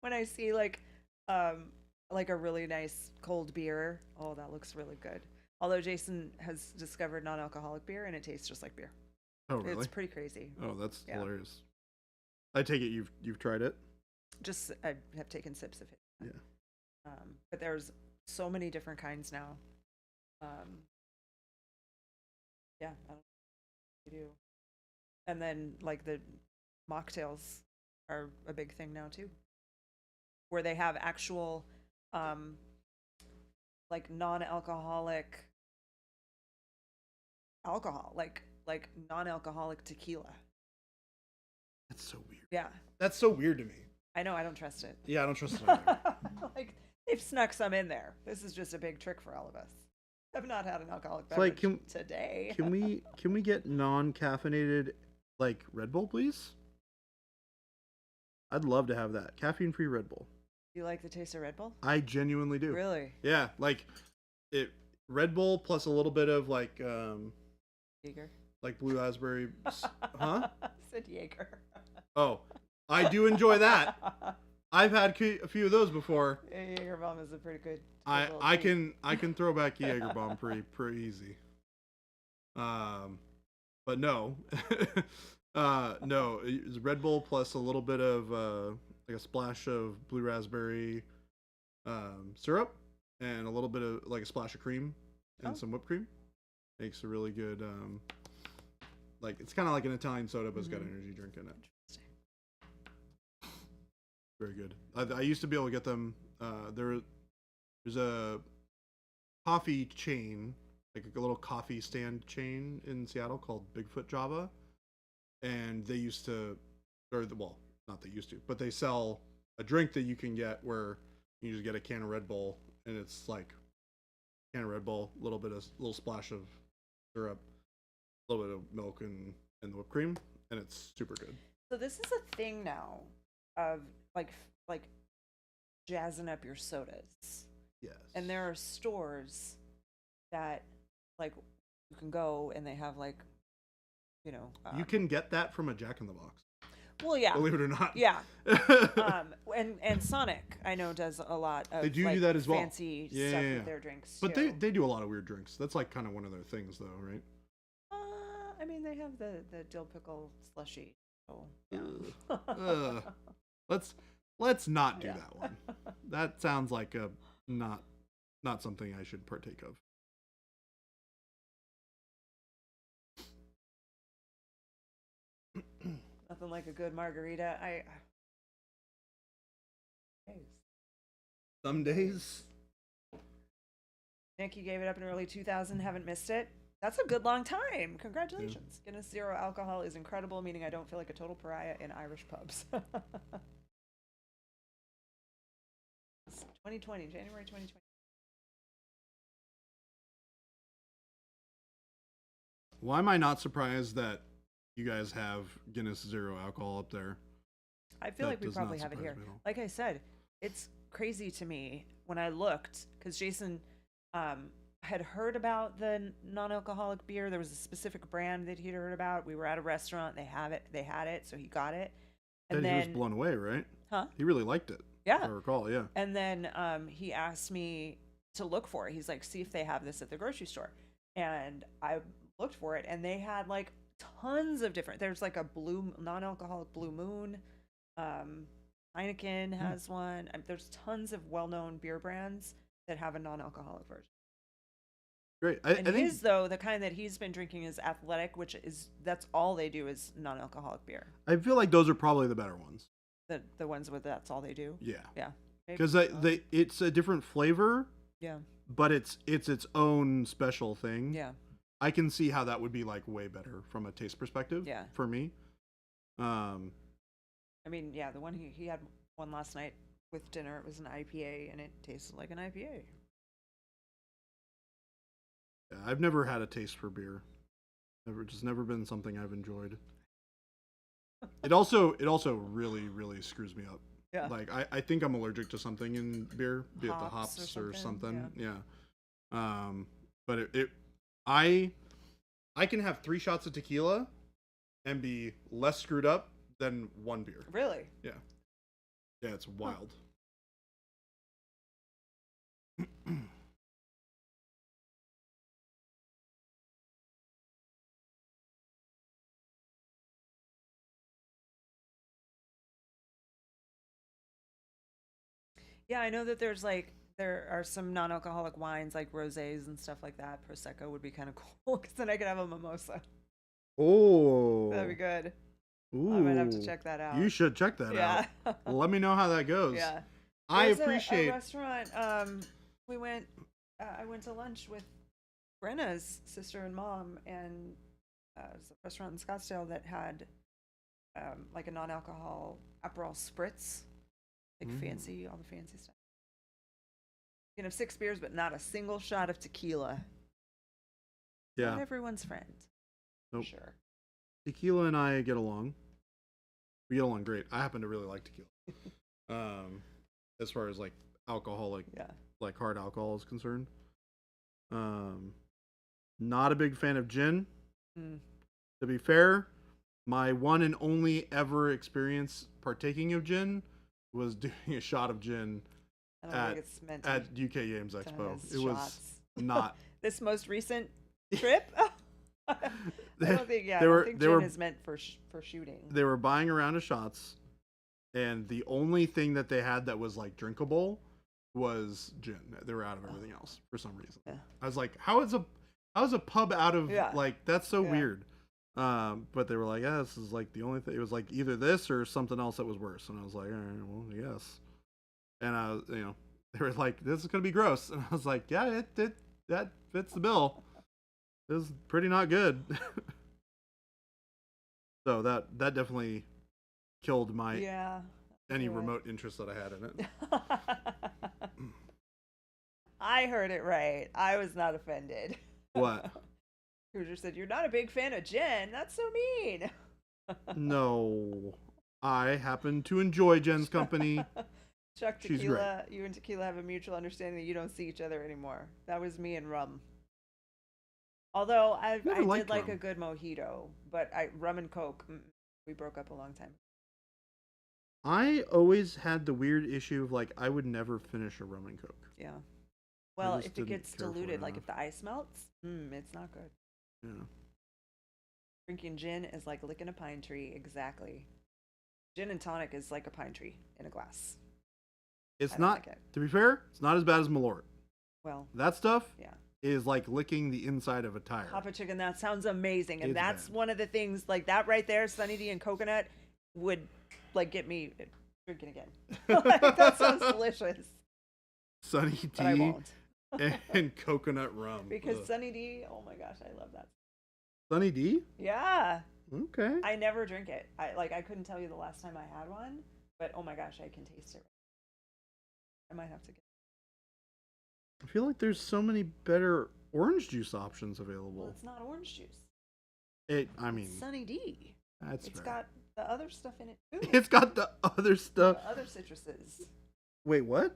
When I see like a really nice cold beer, oh, that looks really good. Although Jason has discovered non-alcoholic beer, and it tastes just like beer. Oh, really? It's pretty crazy. Oh, that's Yeah. hilarious. I take it you've tried it. Just I have taken sips of it. Yeah. But there's so many different kinds now. Yeah, I don't know what to do. And then like the mocktails are a big thing now too, where they have actual like non-alcoholic alcohol, like non-alcoholic tequila. That's so weird. Yeah, That's so weird to me. I know. I don't trust it. Yeah, I don't trust it either. Like they've snuck some in there. This is just a big trick for all of us. I've not had an alcoholic It's like, beverage today. Can we get non-caffeinated like Red Bull, please? I'd love to have that. Caffeine-free Red Bull. You like the taste of Red Bull? I genuinely do. Really? Yeah, like it Red Bull plus a little bit of like Jaeger. like blue raspberry. Huh? I said Jaeger. Oh, I do enjoy that. I've had a few of those before. Yeah, Jaeger bomb is a pretty good. I can throw back Jaeger bomb pretty easy. But no, no, it's Red Bull plus a little bit of like a splash of blue raspberry syrup and a little bit of like a splash of cream and some whipped cream. Makes a really good like it's kind of like an Italian soda, but it's got energy drink in it. Very good. I used to be able to get them. There's a coffee chain, like a little coffee stand chain in Seattle called Bigfoot Java, and they used to, well, not they used to, but they sell a drink that you can get where you just get a can of Red Bull, and it's like can of Red Bull, a little splash of syrup, a little bit of milk and the whipped cream, and it's super good. So this is a thing now of like jazzing up your sodas. Yes. And there are stores that like you can go and they have like you know. You can get that from a Jack in the Box. Well, yeah. Believe it or not. Yeah. And Sonic, I know, does a lot of they do like, that as well. Fancy stuff with their drinks. But too. they do a lot of weird drinks. That's like kind of one of their things, though, right? I mean, they have the dill pickle slushy. So, yeah. Let's not do that one. That sounds like a not something I should partake of. Nothing like a good margarita. Some days. Nick, you gave it up in early 2000. Haven't missed it. That's a good long time. Congratulations. Yeah. Guinness Zero Alcohol is incredible, meaning I don't feel like a total pariah in Irish pubs. 2020, January 2020. Why am I not surprised that you guys have Guinness Zero Alcohol up there? I feel like we probably have it here. Like I said, it's crazy to me when I looked, because Jason had heard about the non-alcoholic beer. There was a specific brand that he'd heard about. We were at a restaurant. They had it, so he got it. And then he was blown away, right? Huh? He really liked it. Yeah. If I recall, yeah. And then he asked me to look for it. He's like, see if they have this at the grocery store. And I looked for it, and they had like tons of different. There's like a non-alcoholic Blue Moon. Heineken has one. There's tons of well-known beer brands that have a non-alcoholic version. Great. I think his, though, the kind that he's been drinking is Athletic, that's all they do is non-alcoholic beer. I feel like those are probably the better ones. The ones with that's all they do. Yeah. Yeah. Because it's a different flavor. Yeah. But it's its own special thing. Yeah. I can see how that would be like way better from a taste perspective. Yeah. For me. I mean, yeah, the one he had one last night with dinner. It was an IPA, and it tasted like an IPA. Yeah, I've never had a taste for beer. Never been something I've enjoyed. It also really, really screws me up. Yeah. Like I think I'm allergic to something in beer, be it the hops or something. Yeah. But I can have 3 shots of tequila and be less screwed up than one beer. Really? Yeah. Yeah, it's wild. Yeah, I know that there are some non-alcoholic wines like rosés and stuff like that. Prosecco would be kind of cool because then I could have a mimosa. Oh. That'd be good. Ooh. I might have to check that out. You should check that out. Let me know how that goes. Yeah. I appreciate a restaurant. I went to lunch with Brenna's sister and mom, and it's a restaurant in Scottsdale that had like a non-alcohol Aperol spritz, like fancy, all the fancy stuff. You can have 6 beers, but not a single shot of tequila. Yeah. Not everyone's friend. Nope. For sure. Tequila and I get along. We get along great. I happen to really like tequila. As far as like alcoholic, like hard alcohol is concerned. Not a big fan of gin. To be fair, my one and only ever experience partaking of gin was doing a shot of gin at UK Games Expo. It was not this most recent trip. I don't think gin is meant for shooting. They were buying a round of shots, and the only thing that they had that was like drinkable was gin. They were out of everything else for some reason. Yeah. I was like, how is a pub out of like, that's so weird. But they were like, yeah, this is like the only thing. It was like either this or something else that was worse. And I was like, all right, well, yes. And I was, they were like, this is gonna be gross. And I was like, yeah, that fits the bill. It was pretty not good. So that definitely killed my any remote interest that I had in it. I heard it right. I was not offended. What? Hoosier said, you're not a big fan of gin. That's so mean. No. I happen to enjoy Jen's company. Chuck, Tequila, you and Tequila have a mutual understanding that you don't see each other anymore. That was me and Rum. Although I Never did liked like a rum. good mojito, but rum and Coke, we broke up a long time. I always had the weird issue of like I would never finish a rum and coke. Yeah. I Well, just if it didn't gets care for it diluted, like enough. if the ice melts, it's not good. Yeah. Drinking gin is like licking a pine tree, exactly. Gin and tonic is like a pine tree in a glass. It's I don't not, like it. to be fair, it's not as bad as Malort. Well, That stuff yeah. is like licking the inside of a tire. Papa chicken, that sounds amazing. And It's that's bad. one of the things, like that right there, Sunny D and coconut, would like get me drinking again. Like, that sounds delicious. Sunny But I D won't. and coconut rum. Because Ugh. Sunny D, oh my gosh, I love that. Sunny D? Yeah. Okay. I never drink it. I couldn't tell you the last time I had one, but oh my gosh, I can taste it. I might have to get. I feel like there's so many better orange juice options Well, available. it's not orange juice. I mean, It's Sunny D. that's It's fair. got the other stuff in it too. It's got the other stuff. The other citruses. Wait, what?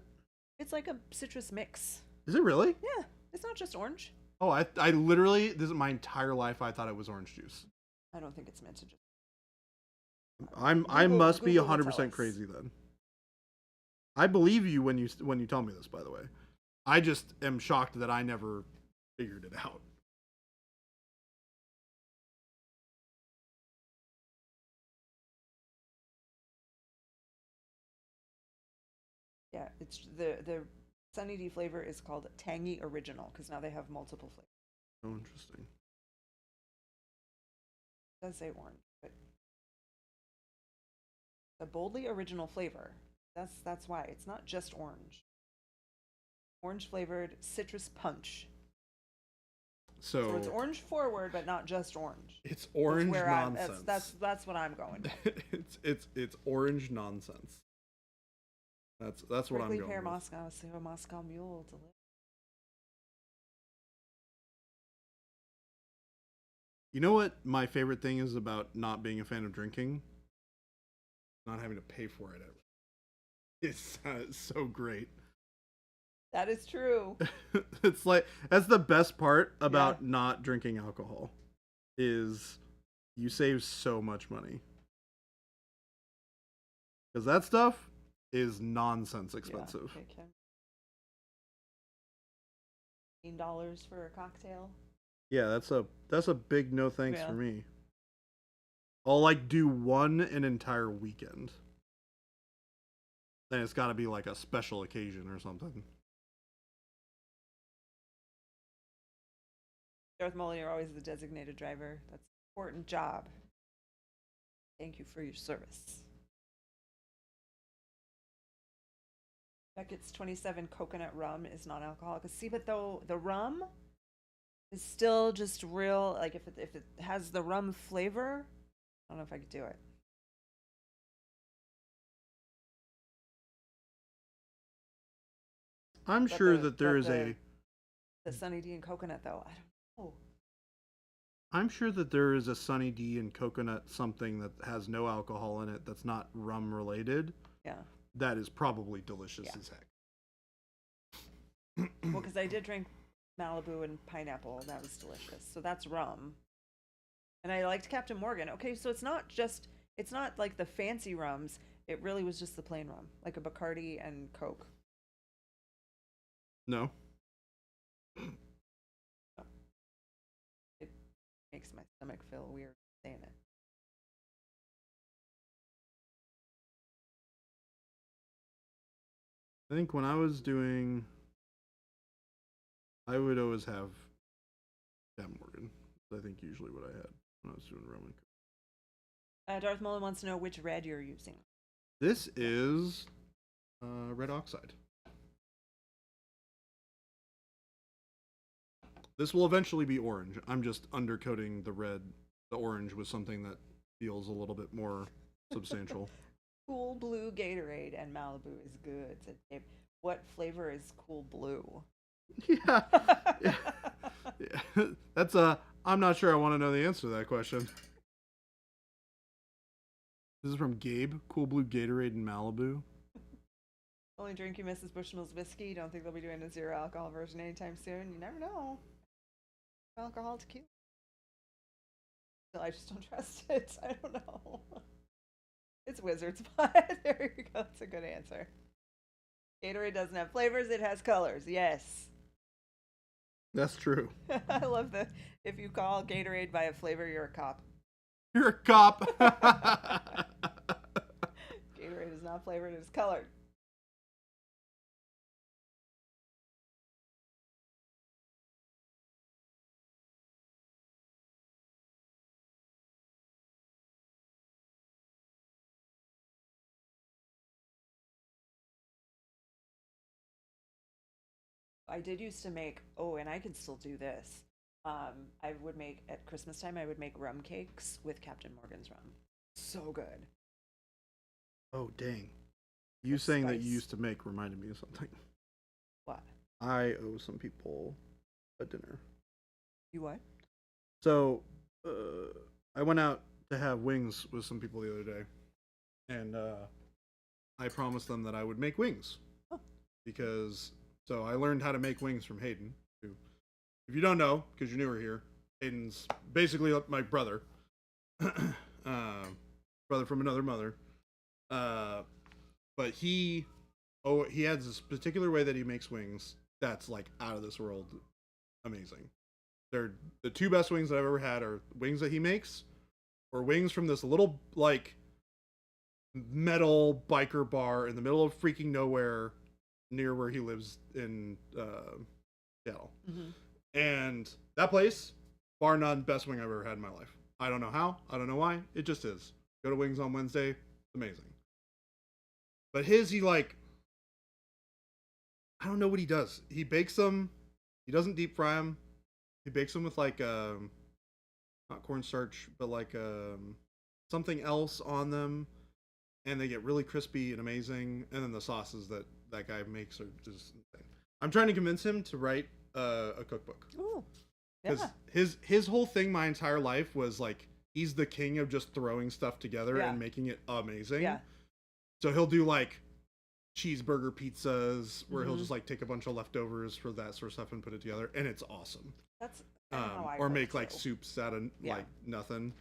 It's like a citrus mix. Is it really? Yeah, it's not just orange. Oh, I literally, this is my entire life, I thought it was orange juice. I don't think it's meant to just. I Google- must be Google will tell 100% us. crazy then. I believe you when you tell me this, by the way. I just am shocked that I never figured it out. Yeah, it's the Sunny D flavor is called Tangy Original because now they have multiple flavors. Oh, interesting. It does say orange, but the boldly original flavor. That's why it's not just orange. Orange flavored citrus punch. So it's orange forward, but not just orange. It's orange That's where nonsense. that's what I'm going with. it's orange nonsense. That's what I'm Prickly going pear with. Moscow Mule. You know what my favorite thing is about not being a fan of drinking? Not having to pay for it ever. It's so great. That is true. It's like that's the best part about not drinking alcohol is you save so much money. Because that stuff is nonsense expensive. Yeah, $15 for a cocktail. Yeah, that's a big no thanks Yeah. for me. I'll like do one an entire weekend. Then it's got to be like a special occasion or something. Darth Maul, you're always the designated driver. That's an important job. Thank you for your service. Beckett's 27 coconut rum is non-alcoholic. See, but though the rum is still just real. Like if it has the rum flavor, I don't know if I could do it. I'm But sure the- that there but is a The Sunny D and coconut though. I don't know. I'm sure that there is a Sunny D and coconut something that has no alcohol in it that's not rum related. Yeah. That is probably delicious Yeah. as heck. Well, because I did drink Malibu and pineapple. That was delicious. So that's rum. And I liked Captain Morgan. Okay, so it's not like the fancy rums. It really was just the plain rum, like a Bacardi and Coke. No. It makes my stomach feel weird saying it. I think when I was doing, I would always have Captain Morgan. I think usually what I had when I was doing rum and coke. Darth Mullen wants to know which red you're using. This is red oxide. This will eventually be orange. I'm just undercoating the orange with something that feels a little bit more substantial. Cool Blue Gatorade and Malibu is good, said Gabe. What flavor is Cool Blue? Yeah. Yeah. That's I'm not sure I want to know the answer to that question. This is from Gabe. Cool Blue Gatorade in Malibu. Only drinking Mrs. Bushmill's whiskey. Don't think they'll be doing a zero alcohol version anytime soon. You never know. alcohol tequila. So I just don't trust it. I don't know. It's Wizard's Pot. There you go. That's a good answer. Gatorade doesn't have flavors, it has colors. Yes. That's true. I love that. If you call Gatorade by a flavor, you're a cop. You're a cop. Gatorade is not flavored, it is colored. I did used to make, oh, and I can still do this. I would make, at Christmas time, I would make rum cakes with Captain Morgan's rum. So good. Oh, dang. You With saying that you spice. used to make reminded me of something. What? I owe some people a dinner. You what? So, I went out to have wings with some people the other day, and I promised them that I would make wings. Oh. Because, so I learned how to make wings from Hayden. Who, if you don't know, because you're newer here, Hayden's basically my brother. Brother from another mother. But he has this particular way that he makes wings that's like out of this world amazing. They're the two best wings that I've ever had are wings that he makes or wings from this little like metal biker bar in the middle of freaking nowhere near where he lives in Seattle. Mm-hmm. And that place, bar none, best wing I've ever had in my life. I don't know how, I don't know why, it just is. Go to Wings on Wednesday, it's amazing. But he like, I don't know what he does. He bakes them, he doesn't deep fry them. He bakes them with like, not cornstarch, but like something else on them. And they get really crispy and amazing. And then the sauces that guy makes are just insane. I'm trying to convince him to write a cookbook. Ooh. Because Yeah. his whole thing my entire life was like, he's the king of just throwing stuff together and making it amazing. Yeah. So he'll do like cheeseburger pizzas where he'll just like take a bunch of leftovers for that sort of stuff and put it together. And it's awesome. That's how I Or cook, make like too. soups out of like nothing.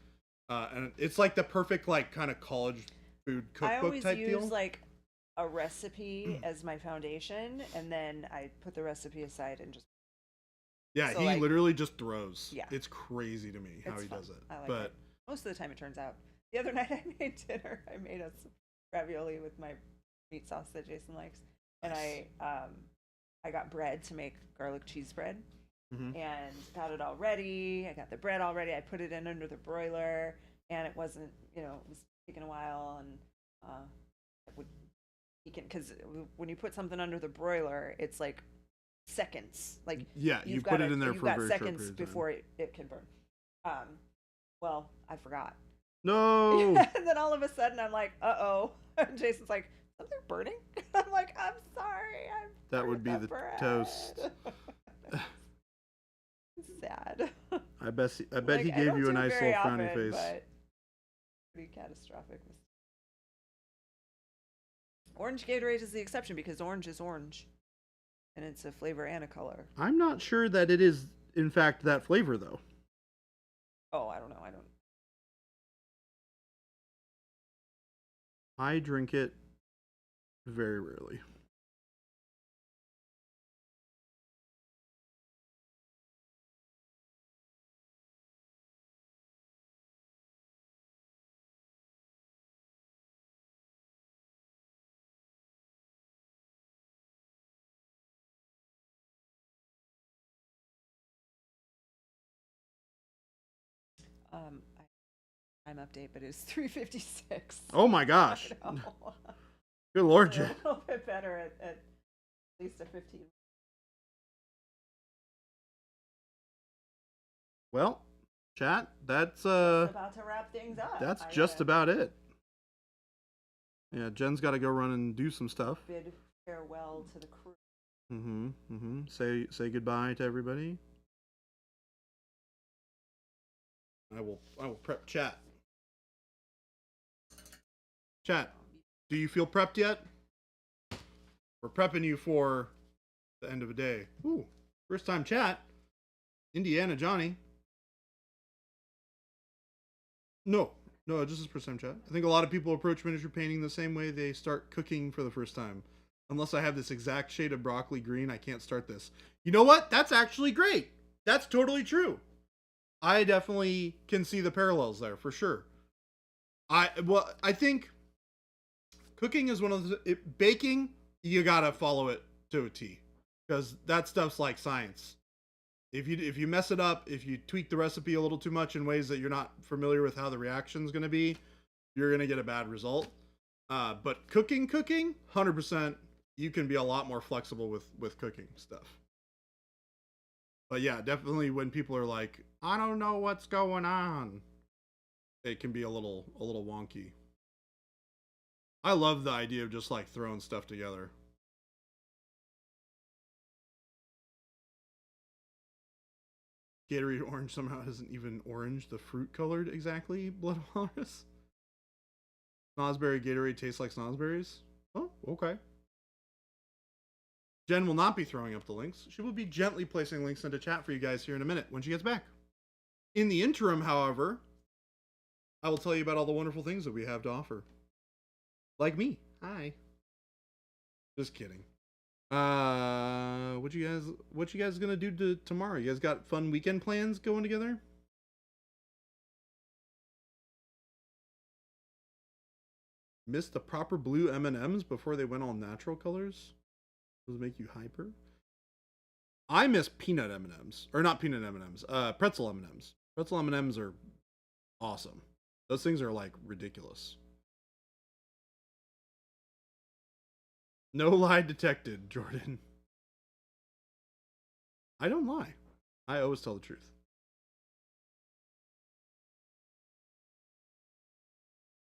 And it's like the perfect like kind of college food I cookbook always type use deal. like a recipe as my foundation, and then I put the recipe aside and just. Yeah, so, he like, literally just throws. Yeah. It's crazy to me how It's he fun. does it. I like But it. Most of the time it turns out. The other night I made dinner. I made us ravioli with my meat sauce that Jason likes, and I got bread to make garlic cheese bread, Mhm. and got it all ready. I got the bread all ready. I put it in under the broiler, and it wasn't, it was taking a while, and because when you put something under the broiler, it's like seconds. Like yeah, you put it in there you've for a got very short seconds period of time. before it can burn. Well, I forgot. No. And then all of a sudden I'm like, uh-oh. And Jason's like, something burning? I'm like, I'm sorry. That would be the toast. Sad. I bet Like, he I gave don't you a do it nice very little frowny often, face. But pretty catastrophic. Orange Gatorade is the exception because orange is orange. And it's a flavor and a color. I'm not sure that it is in fact that flavor though. Oh, I don't know. I drink it very rarely. Time update, but it's 3:56. Oh my gosh. I know. Good Lord, A Jen. little bit better at least a 15. Well, chat, that's Just about to wrap things up. that's just about it. Yeah, Jen's got to go run and do some stuff. Bid farewell to the crew. Say goodbye to everybody. I will prep chat. Chat, do you feel prepped yet? We're prepping you for the end of a day. Ooh, first time chat. Indiana Johnny. No, no, just as first time chat. I think a lot of people approach miniature painting the same way they start cooking for the first time. Unless I have this exact shade of broccoli green, I can't start this. You know what? That's actually great. That's totally true. I definitely can see the parallels there for sure. I think cooking is one of the baking. You gotta follow it to a T, because that stuff's like science. If you mess it up, if you tweak the recipe a little too much in ways that you're not familiar with how the reaction's going to be, you're going to get a bad result. But cooking, 100%, you can be a lot more flexible with cooking stuff. But yeah, definitely when people are like, I don't know what's going on, it can be a little wonky. I love the idea of just like throwing stuff together. Gatorade orange somehow isn't even orange, the fruit colored exactly, Blood Walrus. Snosberry Gatorade tastes like snosberries? Oh, okay. Jen will not be throwing up the links. She will be gently placing links into chat for you guys here in a minute when she gets back. In the interim, however, I will tell you about all the wonderful things that we have to offer. Like me. Hi. Just kidding. What you guys gonna do tomorrow? You guys got fun weekend plans going together? Missed the proper blue M&Ms before they went all natural colors? Those make you hyper? I miss peanut M&Ms. Or not peanut M&Ms. Pretzel M&Ms. Pretzel M&Ms are awesome. Those things are like ridiculous. No lie detected, Jordan. I don't lie. I always tell the truth.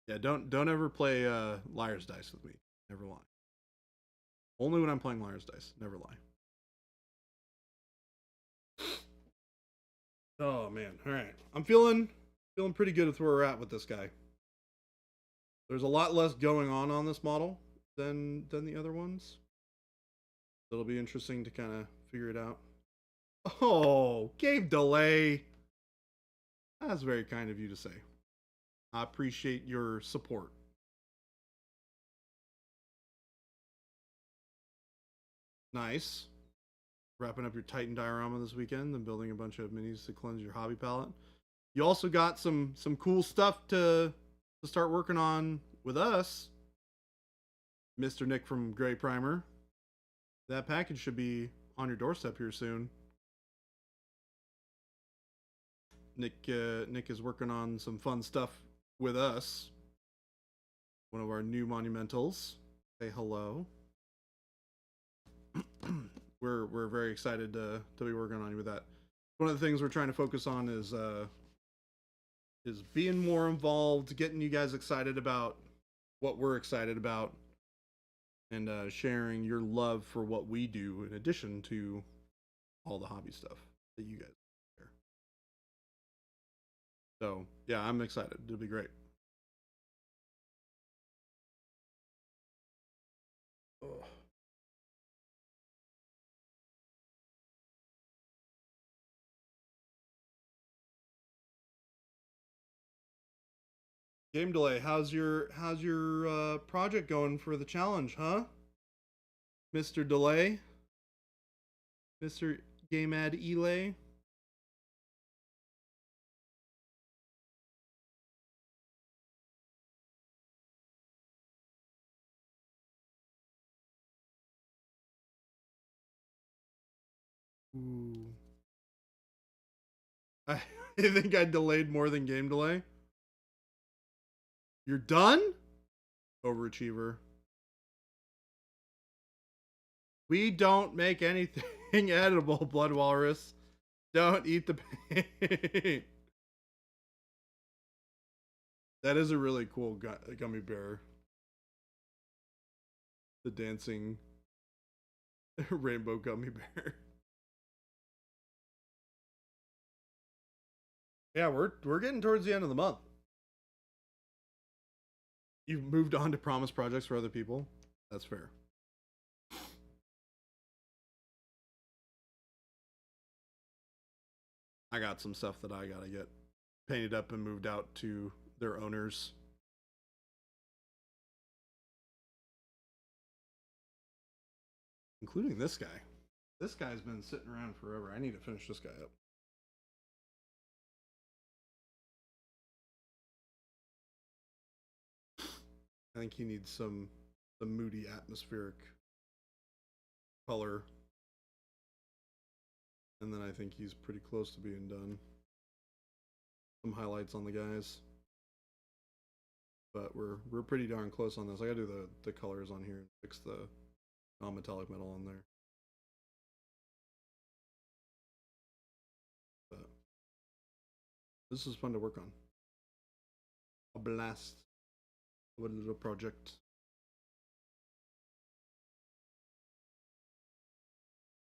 Yeah, don't ever play liar's dice with me. Never lie. Only when I'm playing liar's dice. Never lie. Oh man. All right. I'm feeling pretty good with where we're at with this guy. There's a lot less going on this model than the other ones. It'll be interesting to kind of figure it out. Oh, game delay. That's very kind of you to say. I appreciate your support. Nice. Wrapping up your Titan diorama this weekend and building a bunch of minis to cleanse your hobby palette. You also got some cool stuff to start working on with us, Mr. Nick from Gray Primer. That package should be on your doorstep here soon. Nick is working on some fun stuff with us. One of our new monumentals. Say hello. We're very excited to be working on you with that. One of the things we're trying to focus on is being more involved, getting you guys excited about what we're excited about, and sharing your love for what we do in addition to all the hobby stuff that you guys share. So yeah, I'm excited. It'll be great. Ugh. Game delay. How's your project going for the challenge, huh? Mr. Delay? Mr. Game Ad Elay? Ooh. I think I delayed more than game delay. You're done? Overachiever. We don't make anything edible, Blood Walrus. Don't eat the paint. That is a really cool gummy bear. The dancing rainbow gummy bear. Yeah, we're getting towards the end of the month. You've moved on to promise projects for other people. That's fair. I got some stuff that I gotta get painted up and moved out to their owners. Including this guy. This guy's been sitting around forever. I need to finish this guy up. I think he needs some moody atmospheric color. And then I think he's pretty close to being done. Some highlights on the guys. But we're pretty darn close on this. I gotta do the colors on here and fix the non-metallic metal on there. But this is fun to work on. A blast. What a little project.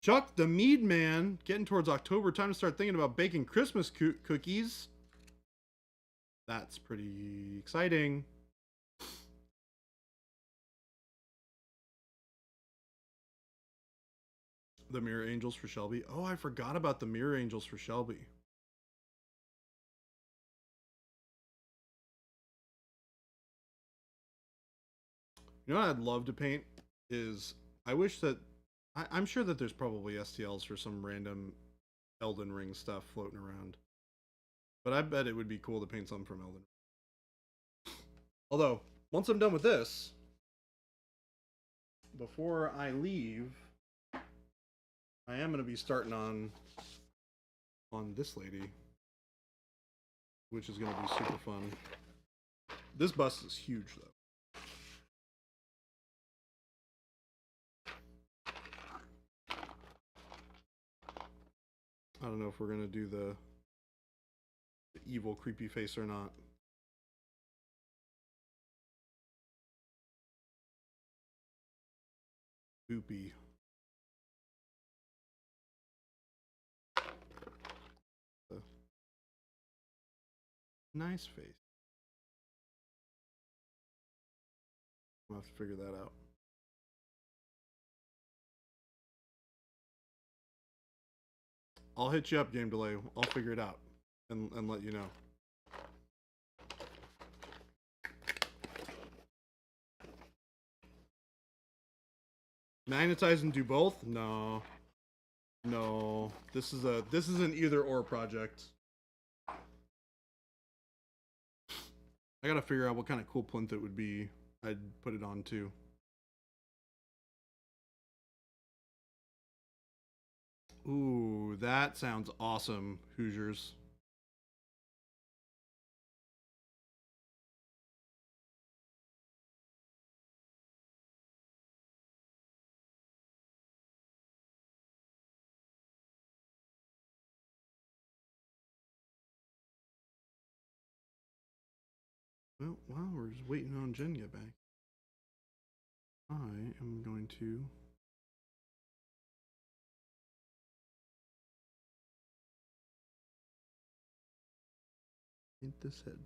Chuck the Mead Man, getting towards October, time to start thinking about baking Christmas cookies. That's pretty exciting. The Mirror Angels for Shelby. Oh, I forgot about the Mirror Angels for Shelby. You know what I'd love to paint is, I wish that, I'm sure that there's probably STLs for some random Elden Ring stuff floating around. But I bet it would be cool to paint something from Elden Ring. Although, once I'm done with this, before I leave, I am going to be starting on this lady, which is going to be super fun. This bust is huge, though. I don't know if we're going to do the evil, creepy face or not. Boopy. Nice face. I'll have to figure that out. I'll hit you up, Game Delay. I'll figure it out and let you know. Magnetize and do both? No. No. This is an either or project. I gotta figure out what kind of cool plinth it would be. I'd put it on too. Ooh, that sounds awesome, Hoosiers. Well, while we're just waiting on Jen to get back, I am going to hit this head.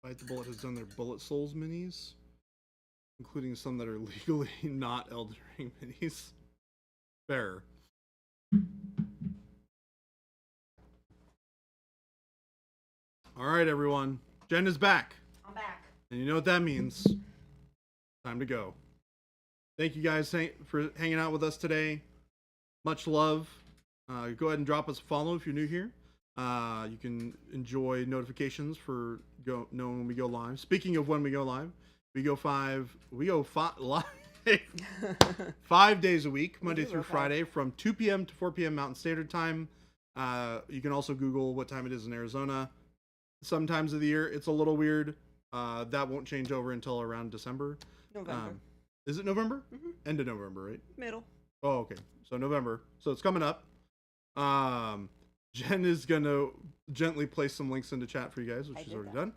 Bite the Bullet has done their Bullet Souls minis, including some that are legally not Elden Ring minis. Fair. All right, everyone. Jen is back. I'm back. And you know what that means. Time to go. Thank you guys for hanging out with us today. Much love. Go ahead and drop us a follow if you're new here. You can enjoy notifications for knowing when we go live. Speaking of when we go live, we go live. 5 days a week, Monday do through work hard. Friday, from 2 p.m. to 4 p.m. Mountain Standard Time. You can also Google what time it is in Arizona. Some times of the year, it's a little weird. That won't change over until around December. November. Is it November? Mhm. End of November, right? Middle. Oh, okay. So November. So it's coming up. Jen is going to gently place some links into chat for you guys, which I she's did already that. done.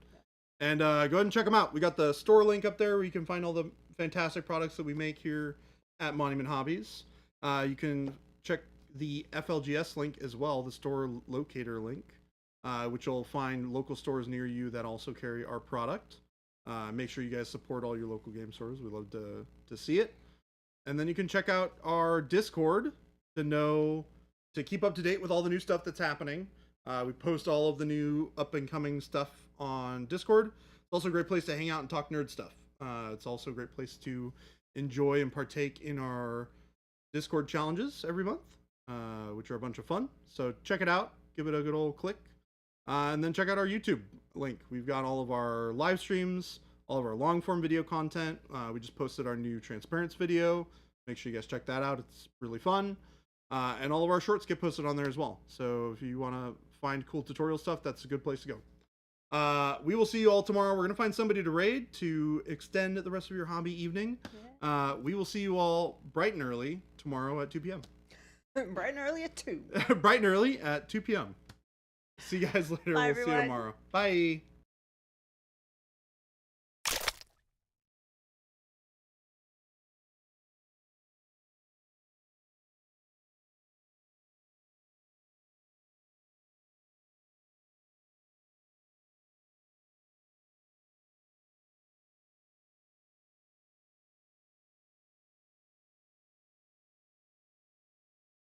And go ahead and check them out. We got the store link up there where you can find all the fantastic products that we make here at Monument Hobbies. You can check the FLGS link as well, the store locator link, which will find local stores near you that also carry our product. Make sure you guys support all your local game stores. We love to see it. And then you can check out our Discord to keep up to date with all the new stuff that's happening. We post all of the new up and coming stuff on Discord. It's also a great place to hang out and talk nerd stuff. It's also a great place to enjoy and partake in our Discord challenges every month, which are a bunch of fun. So check it out. Give it a good old click. And then check out our YouTube link. We've got all of our live streams, all of our long form video content. We just posted our new Transparence video. Make sure you guys check that out. It's really fun. And all of our shorts get posted on there as well. So if you want to find cool tutorial stuff, that's a good place to go. We will see you all tomorrow. We're going to find somebody to raid to extend the rest of your hobby evening. Yeah. We will see you all bright and early tomorrow at 2 p.m. Bright and early at 2. Bright and early at 2 p.m. See you guys later. Bye, We'll see you everyone. tomorrow. Bye.